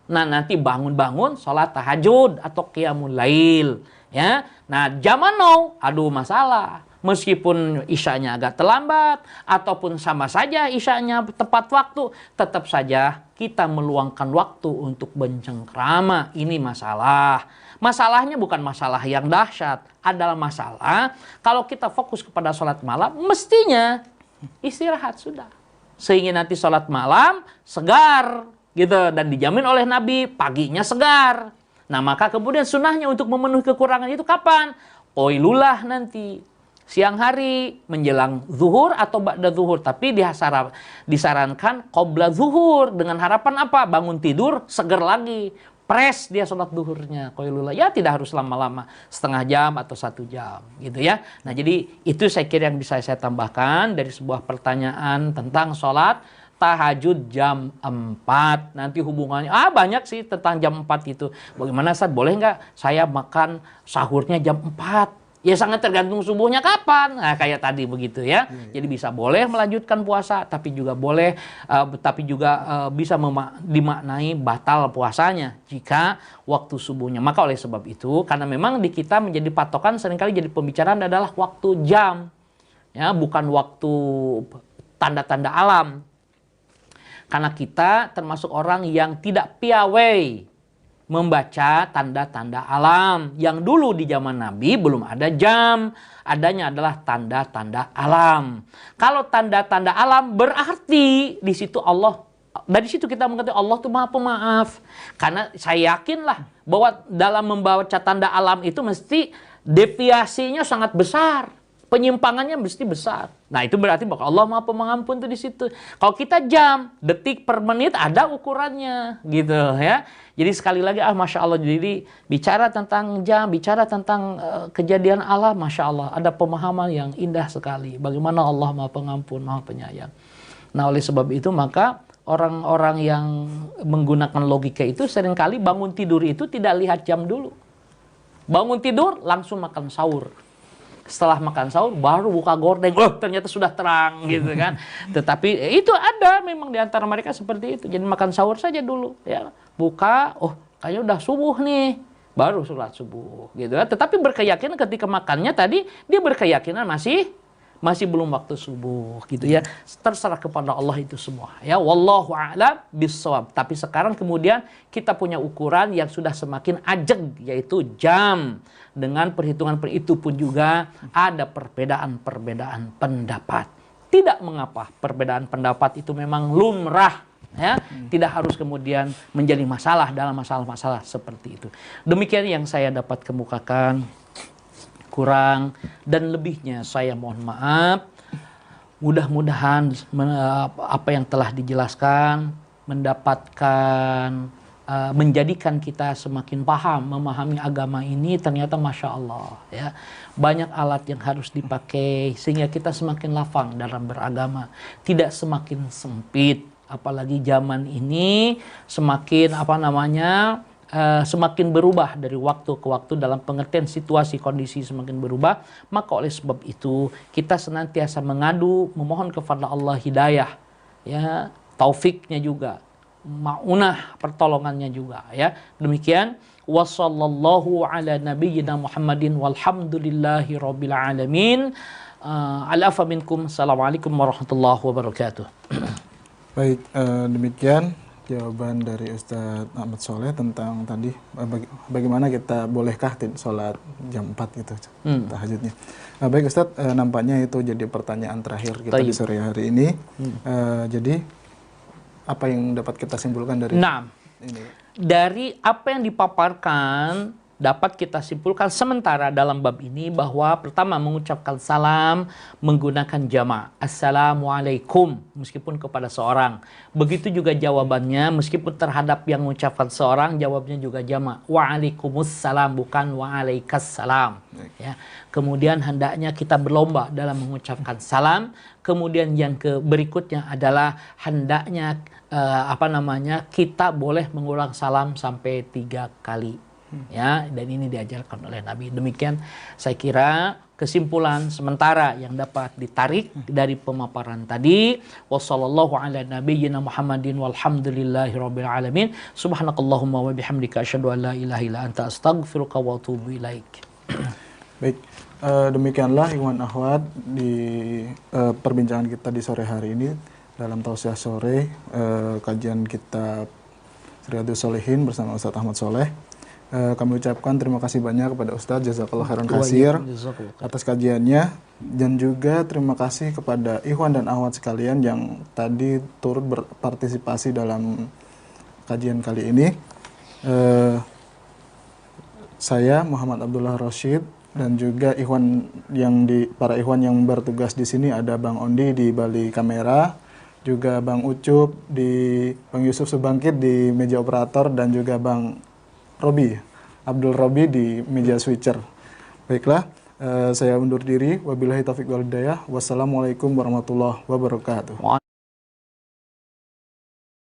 Nah nanti bangun-bangun sholat tahajud atau qiyamul lail. Ya, nah zaman now, aduh masalah. Meskipun isyanya agak terlambat ataupun sama saja isyanya tepat waktu, tetap saja kita meluangkan waktu untuk bercengkrama. Ini masalah. Masalahnya bukan masalah yang dahsyat, adalah masalah kalau kita fokus kepada sholat malam, mestinya istirahat sudah. Sehingga nanti sholat malam segar, gitu, dan dijamin oleh Nabi paginya segar. Nah maka kemudian sunnahnya untuk memenuhi kekurangan itu kapan? Qailulah nanti, siang hari menjelang zuhur atau ba'da zuhur, tapi disarankan qabla zuhur dengan harapan apa? Bangun tidur segar lagi. Pres dia sholat duhurnya, qailullah. Ya tidak harus lama-lama, setengah jam atau 1 jam gitu ya. Nah jadi itu saya kira yang bisa saya tambahkan dari sebuah pertanyaan tentang sholat tahajud jam 4. Nanti hubungannya banyak sih tentang jam 4 itu. Bagaimana Ustaz, boleh nggak saya makan sahurnya jam 4? Ya sangat tergantung subuhnya kapan. Nah kayak tadi begitu ya. Jadi bisa boleh melanjutkan puasa, tapi juga boleh bisa dimaknai batal puasanya jika waktu subuhnya. Maka oleh sebab itu, karena memang di kita menjadi patokan seringkali jadi pembicaraan adalah waktu jam. Ya, bukan waktu tanda-tanda alam. Karena kita termasuk orang yang tidak piawai membaca tanda-tanda alam. Yang dulu di zaman Nabi belum ada jam, adanya adalah tanda-tanda alam. Kalau tanda-tanda alam berarti di situ Allah, dari situ kita mengatakan Allah itu Maha Pemaaf. Karena saya yakinlah bahwa dalam membaca tanda alam itu mesti deviasinya sangat besar. Penyimpangannya mesti besar. Nah itu berarti bahwa Allah Maha Pengampun tuh di situ. Kalau kita jam, detik per menit ada ukurannya, gitu ya. Jadi sekali lagi, masya Allah. Jadi bicara tentang jam, bicara tentang kejadian alam, masya Allah, ada pemahaman yang indah sekali. Bagaimana Allah Maha Pengampun, Maha Penyayang. Nah oleh sebab itu maka orang-orang yang menggunakan logika itu seringkali bangun tidur itu tidak lihat jam dulu. Bangun tidur langsung makan sahur. Setelah makan sahur baru buka gorden, ternyata sudah terang gitu kan. Tetapi itu ada memang di antara mereka seperti itu. Jadi makan sahur saja dulu ya. Buka, kayaknya udah subuh nih. Baru sholat subuh gitu kan. Tetapi berkeyakinan ketika makannya tadi dia berkeyakinan masih belum waktu subuh gitu ya. Terserah kepada Allah itu semua ya. Wallahu a'lam bissawab. Tapi sekarang kemudian kita punya ukuran yang sudah semakin ajeg, yaitu jam. Dengan perhitungan itu pun juga ada perbedaan pendapat. Tidak mengapa, perbedaan pendapat itu memang lumrah ya. Tidak harus kemudian menjadi masalah dalam masalah-masalah seperti itu. Demikian yang saya dapat kemukakan. Kurang dan lebihnya saya mohon maaf. Mudah-mudahan apa yang telah dijelaskan menjadikan kita semakin paham, memahami agama ini. Ternyata masya Allah ya, banyak alat yang harus dipakai sehingga kita semakin lapang dalam beragama, tidak semakin sempit. Apalagi zaman ini semakin semakin berubah dari waktu ke waktu dalam pengertian situasi kondisi semakin berubah. Maka oleh sebab itu kita senantiasa mengadu, memohon kepada Allah hidayah ya, taufiknya juga, maunah pertolongannya juga ya. Demikian wassallallahu ala nabiyyina Muhammadin walhamdulillahi rabbil alamin. Alafa minkum. Assalamualaikum warahmatullahi wabarakatuh. Baik, demikian jawaban dari Ustadz Ahmad Soleh tentang tadi bagaimana kita bolehkah sholat jam 4 gitu tahajudnya. Baik Ustadz, nampaknya itu jadi pertanyaan terakhir kita di sore hari ini. Jadi apa yang dapat kita simpulkan dari ini? Dari apa yang dipaparkan dapat kita simpulkan sementara dalam bab ini bahwa pertama mengucapkan salam menggunakan jama'. Assalamualaikum meskipun kepada seorang. Begitu juga jawabannya meskipun terhadap yang mengucapkan seorang jawabnya juga jama'. Waalaikumsalam bukan waalaikumsalam. Ya. Kemudian hendaknya kita berlomba dalam mengucapkan salam. Kemudian yang berikutnya adalah hendaknya kita boleh mengulang salam sampai 3 kali. Ya, dan ini diajarkan oleh Nabi. Demikian saya kira kesimpulan sementara yang dapat ditarik dari pemaparan tadi. Wassallallahu ala nabiyyina Muhammadin walhamdulillahirabbil alamin. Subhanakallahumma wa bihamdika asyhadu an la ilaha illa anta astaghfiruka wa atubu ilaik. Baik, demikianlah ikhwan akhwat di perbincangan kita di sore hari ini dalam tausiah sore kajian kitab Riyadhus Shalihin bersama Ustadz Ahmad Soleh. Kami ucapkan terima kasih banyak kepada Ustadz Jazakallah khairan katsir atas kajiannya, dan juga terima kasih kepada ikhwan dan akhwat sekalian yang tadi turut berpartisipasi dalam kajian kali ini. Saya Muhammad Abdullah Rashid dan juga para ikhwan yang bertugas di sini, ada Bang Ondi di balik kamera, juga Bang Ucup Bang Yusuf Subangkit di meja operator, dan juga Bang Abdul Robi di meja switcher. Baiklah, saya undur diri. Wabillahi taufiq wal hidayah. Wassalamualaikum warahmatullahi wabarakatuh.